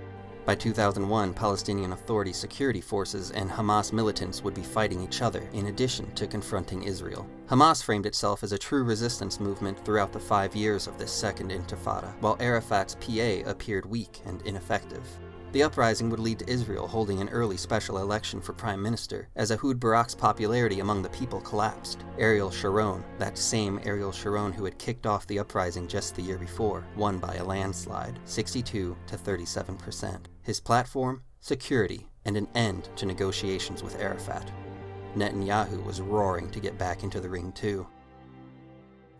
By 2001, Palestinian Authority security forces and Hamas militants would be fighting each other, in addition to confronting Israel. Hamas framed itself as a true resistance movement throughout the 5 years of this second intifada, while Arafat's PA appeared weak and ineffective. The uprising would lead to Israel holding an early special election for prime minister, as Ehud Barak's popularity among the people collapsed. Ariel Sharon, that same Ariel Sharon who had kicked off the uprising just the year before, won by a landslide, 62 to 37%. His platform? Security, and an end to negotiations with Arafat. Netanyahu was roaring to get back into the ring too.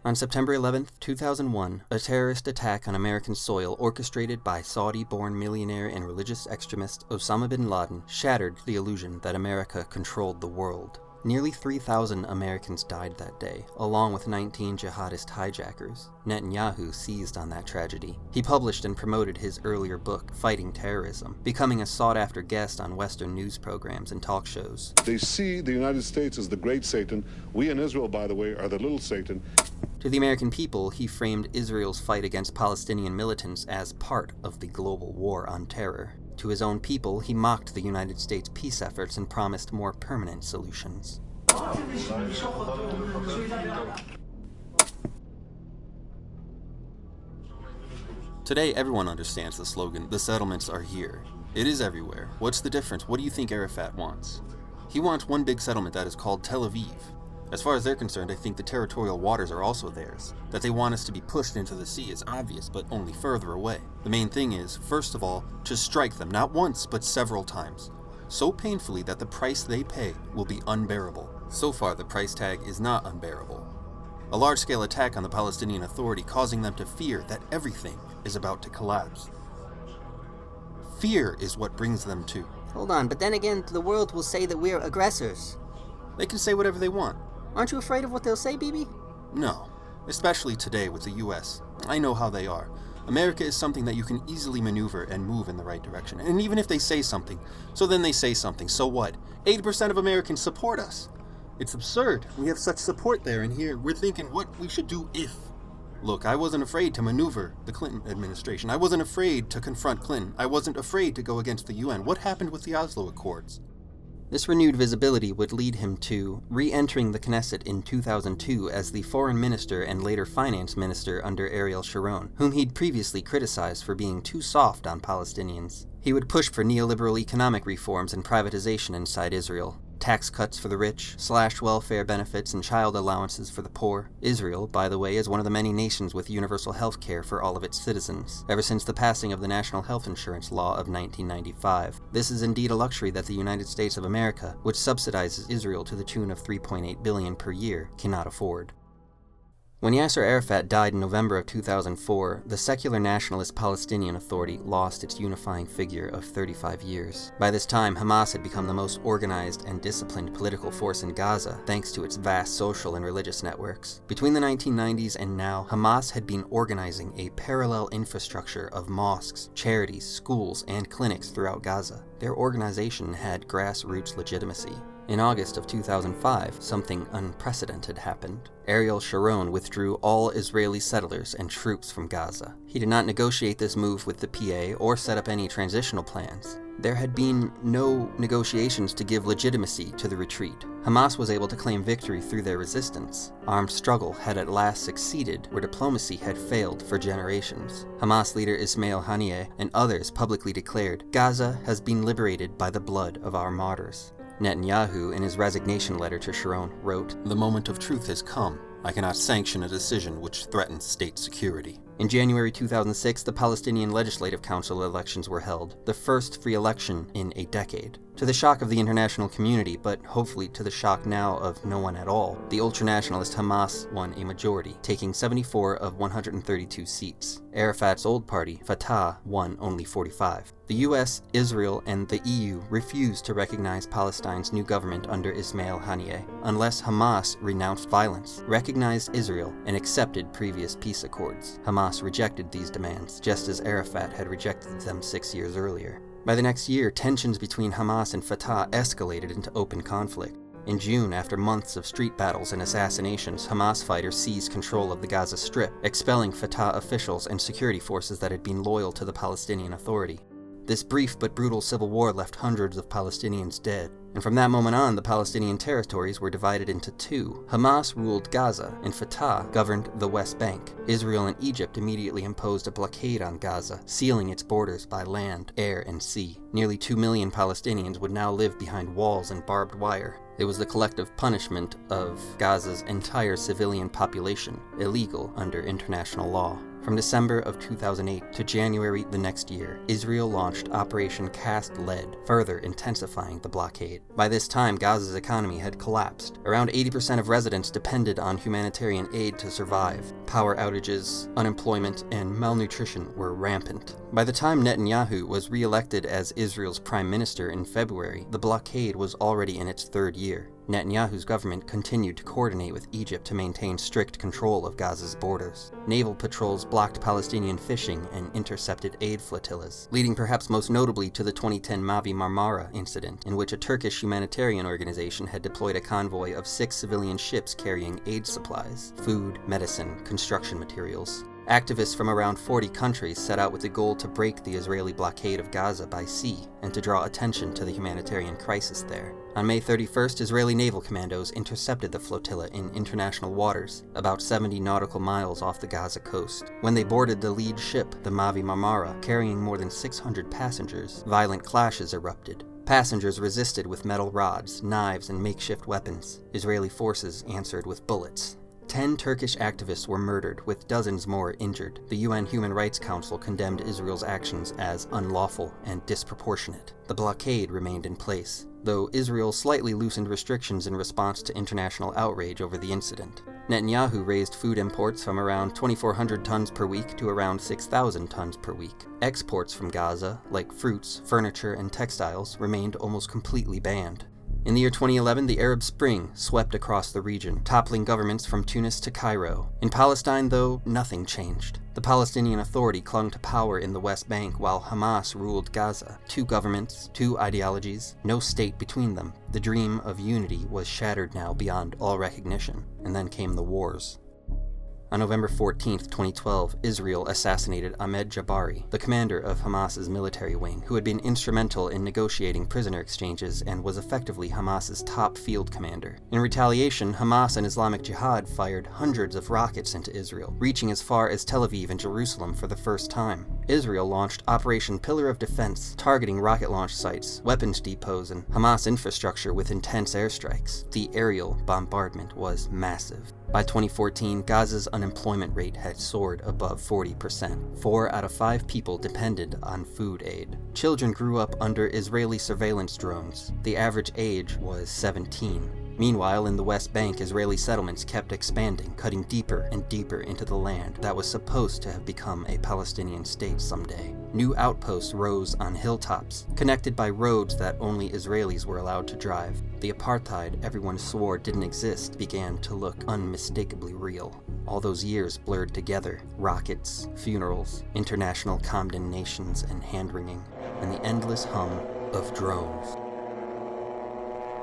On September 11, 2001, a terrorist attack on American soil orchestrated by Saudi-born millionaire and religious extremist Osama bin Laden shattered the illusion that America controlled the world. Nearly 3,000 Americans died that day, along with 19 jihadist hijackers. Netanyahu seized on that tragedy. He published and promoted his earlier book, Fighting Terrorism, becoming a sought-after guest on Western news programs and talk shows. They see the United States as the great Satan. We in Israel, by the way, are the little Satan. To the American people, he framed Israel's fight against Palestinian militants as part of the global war on terror. To his own people, he mocked the United States' peace efforts and promised more permanent solutions. Today, everyone understands the slogan, "The settlements are here." It is everywhere. What's the difference? What do you think Arafat wants? He wants one big settlement that is called Tel Aviv. As far as they're concerned, I think the territorial waters are also theirs. That they want us to be pushed into the sea is obvious, but only further away. The main thing is, first of all, to strike them, not once, but several times. So painfully that the price they pay will be unbearable. So far, the price tag is not unbearable. A large-scale attack on the Palestinian Authority, causing them to fear that everything is about to collapse. Fear is what brings them to. Hold on, but then again, the world will say that we're aggressors. They can say whatever they want. Aren't you afraid of what they'll say, Bibi? No, especially today with the US. I know how they are. America is something that you can easily maneuver and move in the right direction. And even if they say something, so then they say something, so what? 80% of Americans support us. It's absurd. We have such support there, and here we're thinking what we should do if. Look, I wasn't afraid to maneuver the Clinton administration. I wasn't afraid to confront Clinton. I wasn't afraid to go against the UN. What happened with the Oslo Accords? This renewed visibility would lead him to re-entering the Knesset in 2002 as the foreign minister and later finance minister under Ariel Sharon, whom he'd previously criticized for being too soft on Palestinians. He would push for neoliberal economic reforms and privatization inside Israel. Tax cuts for the rich, slashed welfare benefits and child allowances for the poor. Israel, by the way, is one of the many nations with universal health care for all of its citizens, ever since the passing of the National Health Insurance Law of 1995. This is indeed a luxury that the United States of America, which subsidizes Israel to the tune of $3.8 billion per year, cannot afford. When Yasser Arafat died in November of 2004, the secular nationalist Palestinian Authority lost its unifying figure of 35 years. By this time, Hamas had become the most organized and disciplined political force in Gaza, thanks to its vast social and religious networks. Between the 1990s and now, Hamas had been organizing a parallel infrastructure of mosques, charities, schools, and clinics throughout Gaza. Their organization had grassroots legitimacy. In August of 2005, something unprecedented happened. Ariel Sharon withdrew all Israeli settlers and troops from Gaza. He did not negotiate this move with the PA or set up any transitional plans. There had been no negotiations to give legitimacy to the retreat. Hamas was able to claim victory through their resistance. Armed struggle had at last succeeded where diplomacy had failed for generations. Hamas leader Ismail Haniyeh and others publicly declared, "Gaza has been liberated by the blood of our martyrs." Netanyahu, in his resignation letter to Sharon, wrote, "The moment of truth has come. I cannot sanction a decision which threatens state security." In January 2006, the Palestinian Legislative Council elections were held, the first free election in a decade. To the shock of the international community, but hopefully to the shock now of no one at all, the ultranationalist Hamas won a majority, taking 74 of 132 seats. Arafat's old party, Fatah, won only 45. The US, Israel, and the EU refused to recognize Palestine's new government under Ismail Haniyeh, unless Hamas renounced violence, recognized Israel, and accepted previous peace accords. Hamas rejected these demands, just as Arafat had rejected them 6 years earlier. By the next year, tensions between Hamas and Fatah escalated into open conflict. In June, after months of street battles and assassinations, Hamas fighters seized control of the Gaza Strip, expelling Fatah officials and security forces that had been loyal to the Palestinian Authority. This brief but brutal civil war left hundreds of Palestinians dead, and from that moment on, the Palestinian territories were divided into two. Hamas ruled Gaza, and Fatah governed the West Bank. Israel and Egypt immediately imposed a blockade on Gaza, sealing its borders by land, air, and sea. Nearly 2 million Palestinians would now live behind walls and barbed wire. It was the collective punishment of Gaza's entire civilian population, illegal under international law. From December of 2008 to January the next year, Israel launched Operation Cast Lead, further intensifying the blockade. By this time, Gaza's economy had collapsed. Around 80% of residents depended on humanitarian aid to survive. Power outages, unemployment, and malnutrition were rampant. By the time Netanyahu was re-elected as Israel's prime minister in February, the blockade was already in its third year. Netanyahu's government continued to coordinate with Egypt to maintain strict control of Gaza's borders. Naval patrols blocked Palestinian fishing and intercepted aid flotillas, leading perhaps most notably to the 2010 Mavi Marmara incident, in which a Turkish humanitarian organization had deployed a convoy of 6 civilian ships carrying aid supplies, food, medicine, construction materials. Activists from around 40 countries set out with the goal to break the Israeli blockade of Gaza by sea and to draw attention to the humanitarian crisis there. On May 31st, Israeli naval commandos intercepted the flotilla in international waters, about 70 nautical miles off the Gaza coast. When they boarded the lead ship, the Mavi Marmara, carrying more than 600 passengers, violent clashes erupted. Passengers resisted with metal rods, knives, and makeshift weapons. Israeli forces answered with bullets. 10 Turkish activists were murdered, with dozens more injured. The UN Human Rights Council condemned Israel's actions as unlawful and disproportionate. The blockade remained in place, though Israel slightly loosened restrictions in response to international outrage over the incident. Netanyahu raised food imports from around 2,400 tons per week to around 6,000 tons per week. Exports from Gaza, like fruits, furniture, and textiles, remained almost completely banned. In the year 2011, the Arab Spring swept across the region, toppling governments from Tunis to Cairo. In Palestine, though, nothing changed. The Palestinian Authority clung to power in the West Bank while Hamas ruled Gaza. 2 governments, 2 ideologies, no state between them. The dream of unity was shattered now beyond all recognition, and then came the wars. On November 14, 2012, Israel assassinated Ahmed Jabari, the commander of Hamas's military wing, who had been instrumental in negotiating prisoner exchanges and was effectively Hamas's top field commander. In retaliation, Hamas and Islamic Jihad fired hundreds of rockets into Israel, reaching as far as Tel Aviv and Jerusalem for the first time. Israel launched Operation Pillar of Defense, targeting rocket launch sites, weapons depots, and Hamas infrastructure with intense airstrikes. The aerial bombardment was massive. By 2014, Gaza's unemployment rate had soared above 40%. 4 out of 5 people depended on food aid. Children grew up under Israeli surveillance drones. The average age was 17. Meanwhile, in the West Bank, Israeli settlements kept expanding, cutting deeper and deeper into the land that was supposed to have become a Palestinian state someday. New outposts rose on hilltops, connected by roads that only Israelis were allowed to drive. The apartheid everyone swore didn't exist began to look unmistakably real. All those years blurred together: rockets, funerals, international condemnations and hand-wringing, and the endless hum of drones.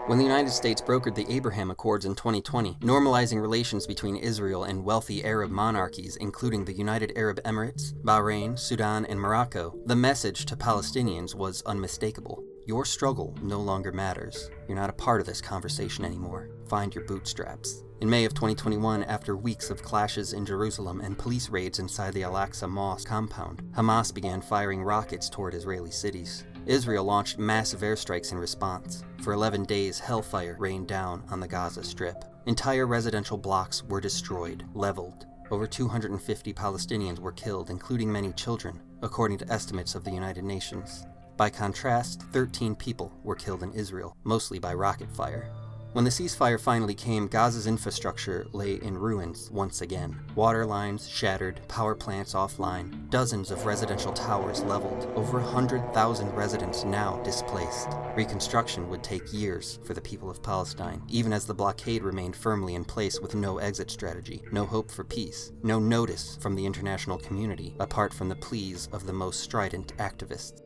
When the United States brokered the Abraham Accords in 2020, normalizing relations between Israel and wealthy Arab monarchies, including the United Arab Emirates, Bahrain, Sudan, and Morocco, the message to Palestinians was unmistakable. Your struggle no longer matters. You're not a part of this conversation anymore. Find your bootstraps. In May of 2021, after weeks of clashes in Jerusalem and police raids inside the Al-Aqsa Mosque compound, Hamas began firing rockets toward Israeli cities. Israel launched massive airstrikes in response. For 11 days, hellfire rained down on the Gaza Strip. Entire residential blocks were destroyed, leveled. Over 250 Palestinians were killed, including many children, according to estimates of the United Nations. By contrast, 13 people were killed in Israel, mostly by rocket fire. When the ceasefire finally came, Gaza's infrastructure lay in ruins once again. Water lines shattered, power plants offline, dozens of residential towers leveled, over 100,000 residents now displaced. Reconstruction would take years for the people of Palestine, even as the blockade remained firmly in place with no exit strategy, no hope for peace, no notice from the international community, apart from the pleas of the most strident activists.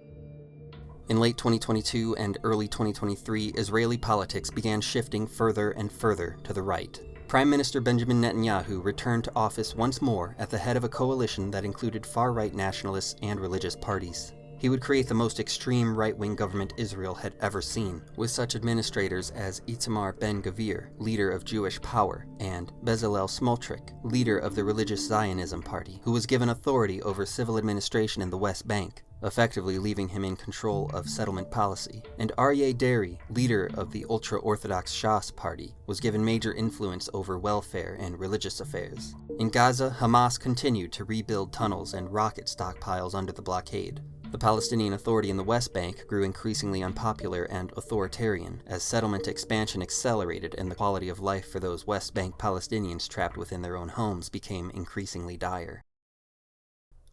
In late 2022 and early 2023, Israeli politics began shifting further and further to the right. Prime Minister Benjamin Netanyahu returned to office once more at the head of a coalition that included far-right nationalists and religious parties. He would create the most extreme right-wing government Israel had ever seen, with such administrators as Itamar Ben-Gurion, leader of Jewish Power, and Bezalel Smotrich, leader of the religious Zionism party, who was given authority over civil administration in the West Bank, effectively leaving him in control of settlement policy. And Aryeh Deri, leader of the ultra-Orthodox Shas party, was given major influence over welfare and religious affairs. In Gaza, Hamas continued to rebuild tunnels and rocket stockpiles under the blockade. The Palestinian Authority in the West Bank grew increasingly unpopular and authoritarian as settlement expansion accelerated and the quality of life for those West Bank Palestinians trapped within their own homes became increasingly dire.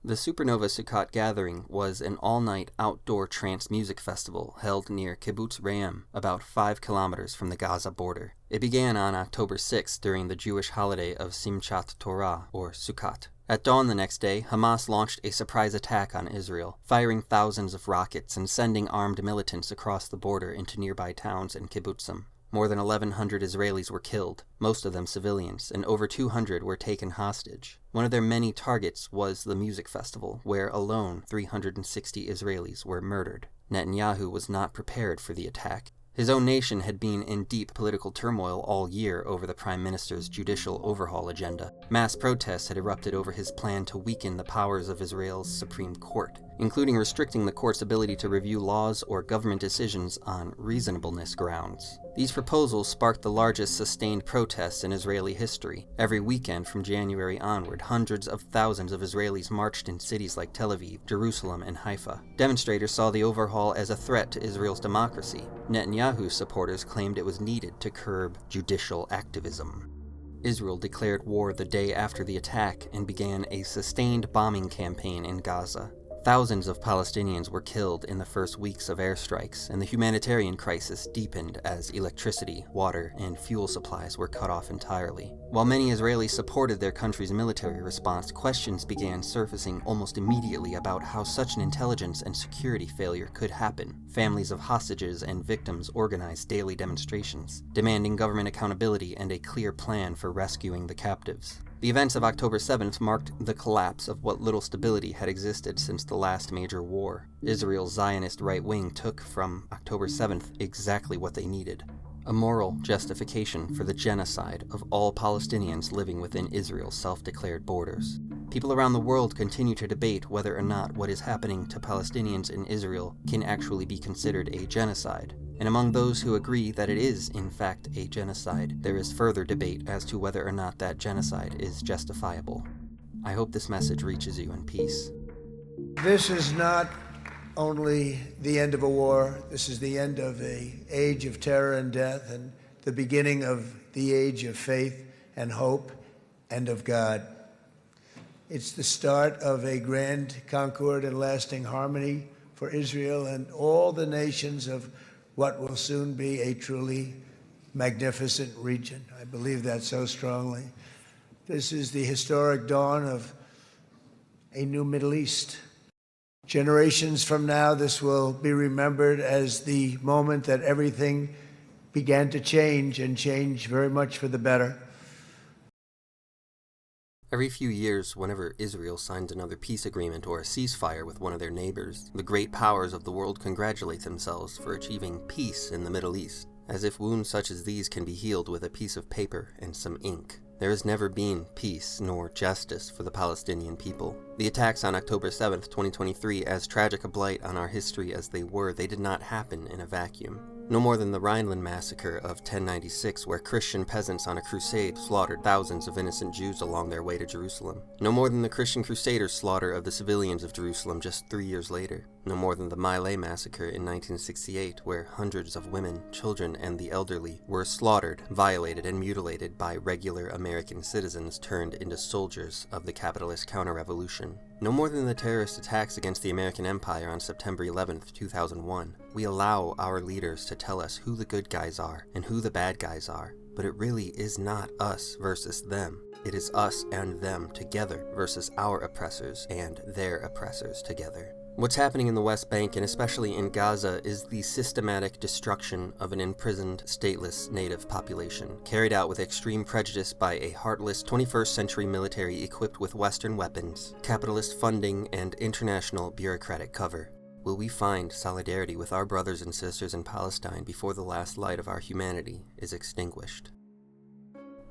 The Supernova Sukkot Gathering was an all-night outdoor trance music festival held near Kibbutz Re'em, about 5 kilometers from the Gaza border. It began on October 6 during the Jewish holiday of Simchat Torah, or Sukkot. At dawn the next day, Hamas launched a surprise attack on Israel, firing thousands of rockets and sending armed militants across the border into nearby towns and kibbutzim. More than 1,100 Israelis were killed, most of them civilians, and over 200 were taken hostage. One of their many targets was the music festival, where alone 360 Israelis were murdered. Netanyahu was not prepared for the attack. His own nation had been in deep political turmoil all year over the Prime Minister's judicial overhaul agenda. Mass protests had erupted over his plan to weaken the powers of Israel's Supreme Court, including restricting the court's ability to review laws or government decisions on reasonableness grounds. These proposals sparked the largest sustained protests in Israeli history. Every weekend from January onward, hundreds of thousands of Israelis marched in cities like Tel Aviv, Jerusalem, and Haifa. Demonstrators saw the overhaul as a threat to Israel's democracy. Netanyahu's supporters claimed it was needed to curb judicial activism. Israel declared war the day after the attack and began a sustained bombing campaign in Gaza. Thousands of Palestinians were killed in the first weeks of airstrikes, and the humanitarian crisis deepened as electricity, water, and fuel supplies were cut off entirely. While many Israelis supported their country's military response, questions began surfacing almost immediately about how such an intelligence and security failure could happen. Families of hostages and victims organized daily demonstrations, demanding government accountability and a clear plan for rescuing the captives. The events of October 7th marked the collapse of what little stability had existed since the last major war. Israel's Zionist right wing took from October 7th exactly what they needed: a moral justification for the genocide of all Palestinians living within Israel's self-declared borders. People around the world continue to debate whether or not what is happening to Palestinians in Israel can actually be considered a genocide. And among those who agree that it is, in fact, a genocide, there is further debate as to whether or not that genocide is justifiable. I hope this message reaches you in peace. This is not only the end of a war, this is the end of an age of terror and death, and the beginning of the age of faith and hope and of God. It's the start of a grand concord and lasting harmony for Israel and all the nations of what will soon be a truly magnificent region. I believe that so strongly. This is the historic dawn of a new Middle East. Generations from now, this will be remembered as the moment that everything began to change, and change very much for the better. Every few years, whenever Israel signs another peace agreement or a ceasefire with one of their neighbors, the great powers of the world congratulate themselves for achieving peace in the Middle East, as if wounds such as these can be healed with a piece of paper and some ink. There has never been peace nor justice for the Palestinian people. The attacks on October 7th, 2023, as tragic a blight on our history as they were, they did not happen in a vacuum. No more than the Rhineland massacre of 1096, where Christian peasants on a crusade slaughtered thousands of innocent Jews along their way to Jerusalem. No more than the Christian Crusaders' slaughter of the civilians of Jerusalem just 3 years later. No more than the My Lai massacre in 1968, where hundreds of women, children, and the elderly were slaughtered, violated, and mutilated by regular American citizens turned into soldiers of the capitalist counter-revolution. No more than the terrorist attacks against the American empire on September 11th, 2001. We allow our leaders to tell us who the good guys are and who the bad guys are, but it really is not us versus them. It is us and them together versus our oppressors and their oppressors together. What's happening in the West Bank, and especially in Gaza, is the systematic destruction of an imprisoned, stateless native population, carried out with extreme prejudice by a heartless 21st century military equipped with Western weapons, capitalist funding, and international bureaucratic cover. Will we find solidarity with our brothers and sisters in Palestine before the last light of our humanity is extinguished?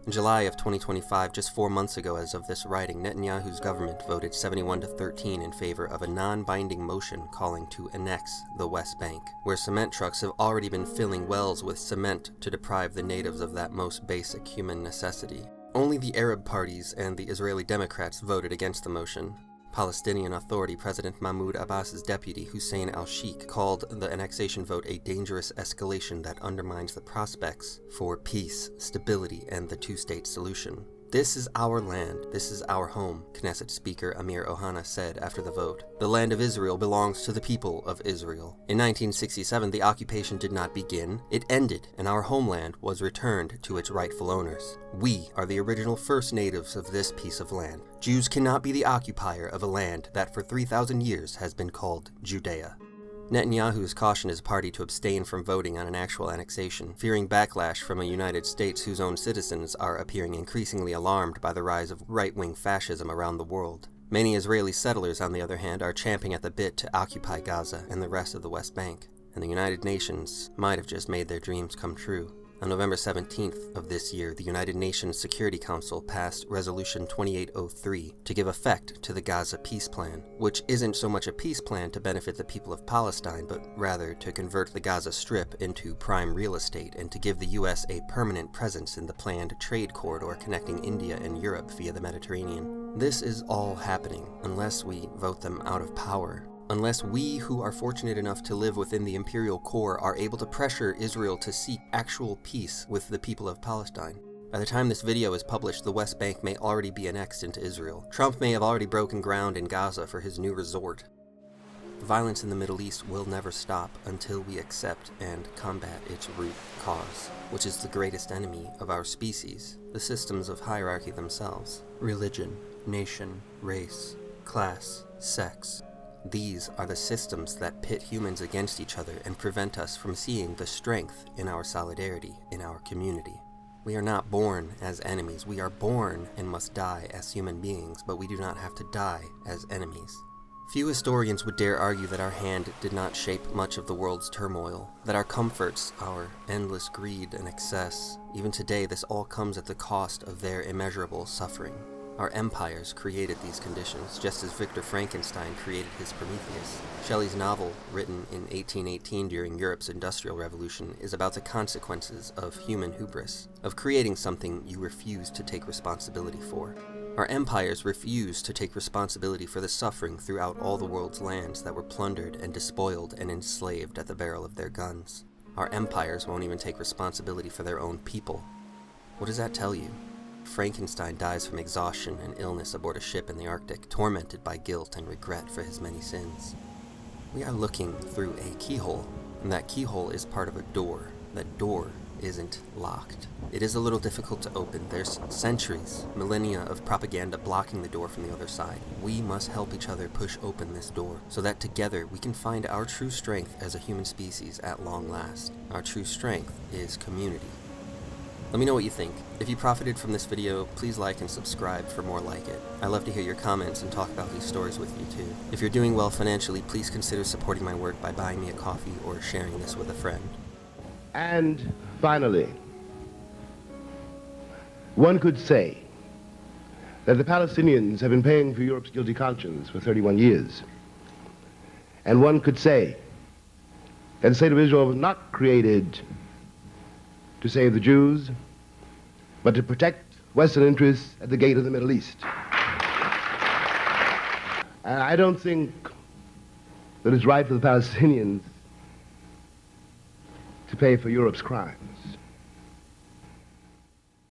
In July of 2025, just 4 months ago as of this writing, Netanyahu's government voted 71-13 in favor of a non-binding motion calling to annex the West Bank, where cement trucks have already been filling wells with cement to deprive the natives of that most basic human necessity. Only the Arab parties and the Israeli Democrats voted against the motion. Palestinian Authority President Mahmoud Abbas's deputy, Hussein al-Sheikh, called the annexation vote a dangerous escalation that undermines the prospects for peace, stability, and the two-state solution. "This is our land, this is our home," Knesset Speaker Amir Ohana said after the vote. "The land of Israel belongs to the people of Israel. In 1967, the occupation did not begin, it ended, and our homeland was returned to its rightful owners. We are the original first natives of this piece of land. Jews cannot be the occupier of a land that for 3,000 years has been called Judea." Netanyahu has cautioned his party to abstain from voting on an actual annexation, fearing backlash from a United States whose own citizens are appearing increasingly alarmed by the rise of right-wing fascism around the world. Many Israeli settlers, on the other hand, are champing at the bit to occupy Gaza and the rest of the West Bank. and the United Nations might have just made their dreams come true. On November 17th of this year, the United Nations Security Council passed Resolution 2803 to give effect to the Gaza peace plan, which isn't so much a peace plan to benefit the people of Palestine, but rather to convert the Gaza Strip into prime real estate and to give the US a permanent presence in the planned trade corridor connecting India and Europe via the Mediterranean. This is all happening unless we vote them out of power. Unless we who are fortunate enough to live within the imperial core are able to pressure Israel to seek actual peace with the people of Palestine. By the time this video is published, the West Bank may already be annexed into Israel. Trump may have already broken ground in Gaza for his new resort. The violence in the Middle East will never stop until we accept and combat its root cause, which is the greatest enemy of our species, the systems of hierarchy themselves. Religion, nation, race, class, sex. These are the systems that pit humans against each other and prevent us from seeing the strength in our solidarity, in our community. We are not born as enemies. We are born and must die as human beings, but we do not have to die as enemies. Few historians would dare argue that our hand did not shape much of the world's turmoil, that our comforts, our endless greed and excess, even today this all comes at the cost of their immeasurable suffering. Our empires created these conditions, just as Victor Frankenstein created his Prometheus. Shelley's novel, written in 1818 during Europe's Industrial Revolution, is about the consequences of human hubris, of creating something you refuse to take responsibility for. Our empires refuse to take responsibility for the suffering throughout all the world's lands that were plundered and despoiled and enslaved at the barrel of their guns. Our empires won't even take responsibility for their own people. What does that tell you? Frankenstein dies from exhaustion and illness aboard a ship in the Arctic, tormented by guilt and regret for his many sins. We are looking through a keyhole, and that keyhole is part of a door. That door isn't locked. It is a little difficult to open. There's centuries, millennia of propaganda blocking the door from the other side. We must help each other push open this door, so that together we can find our true strength as a human species at long last. Our true strength is community. Let me know what you think. If you profited from this video, please like and subscribe for more like it. I love to hear your comments and talk about these stories with you too. If you're doing well financially, please consider supporting my work by buying me a coffee or sharing this with a friend. And finally, one could say that the Palestinians have been paying for Europe's guilty conscience for 31 years. And one could say that the state of Israel was not created to save the Jews, but to protect Western interests at the gate of the Middle East. And I don't think that it's right for the Palestinians to pay for Europe's crimes.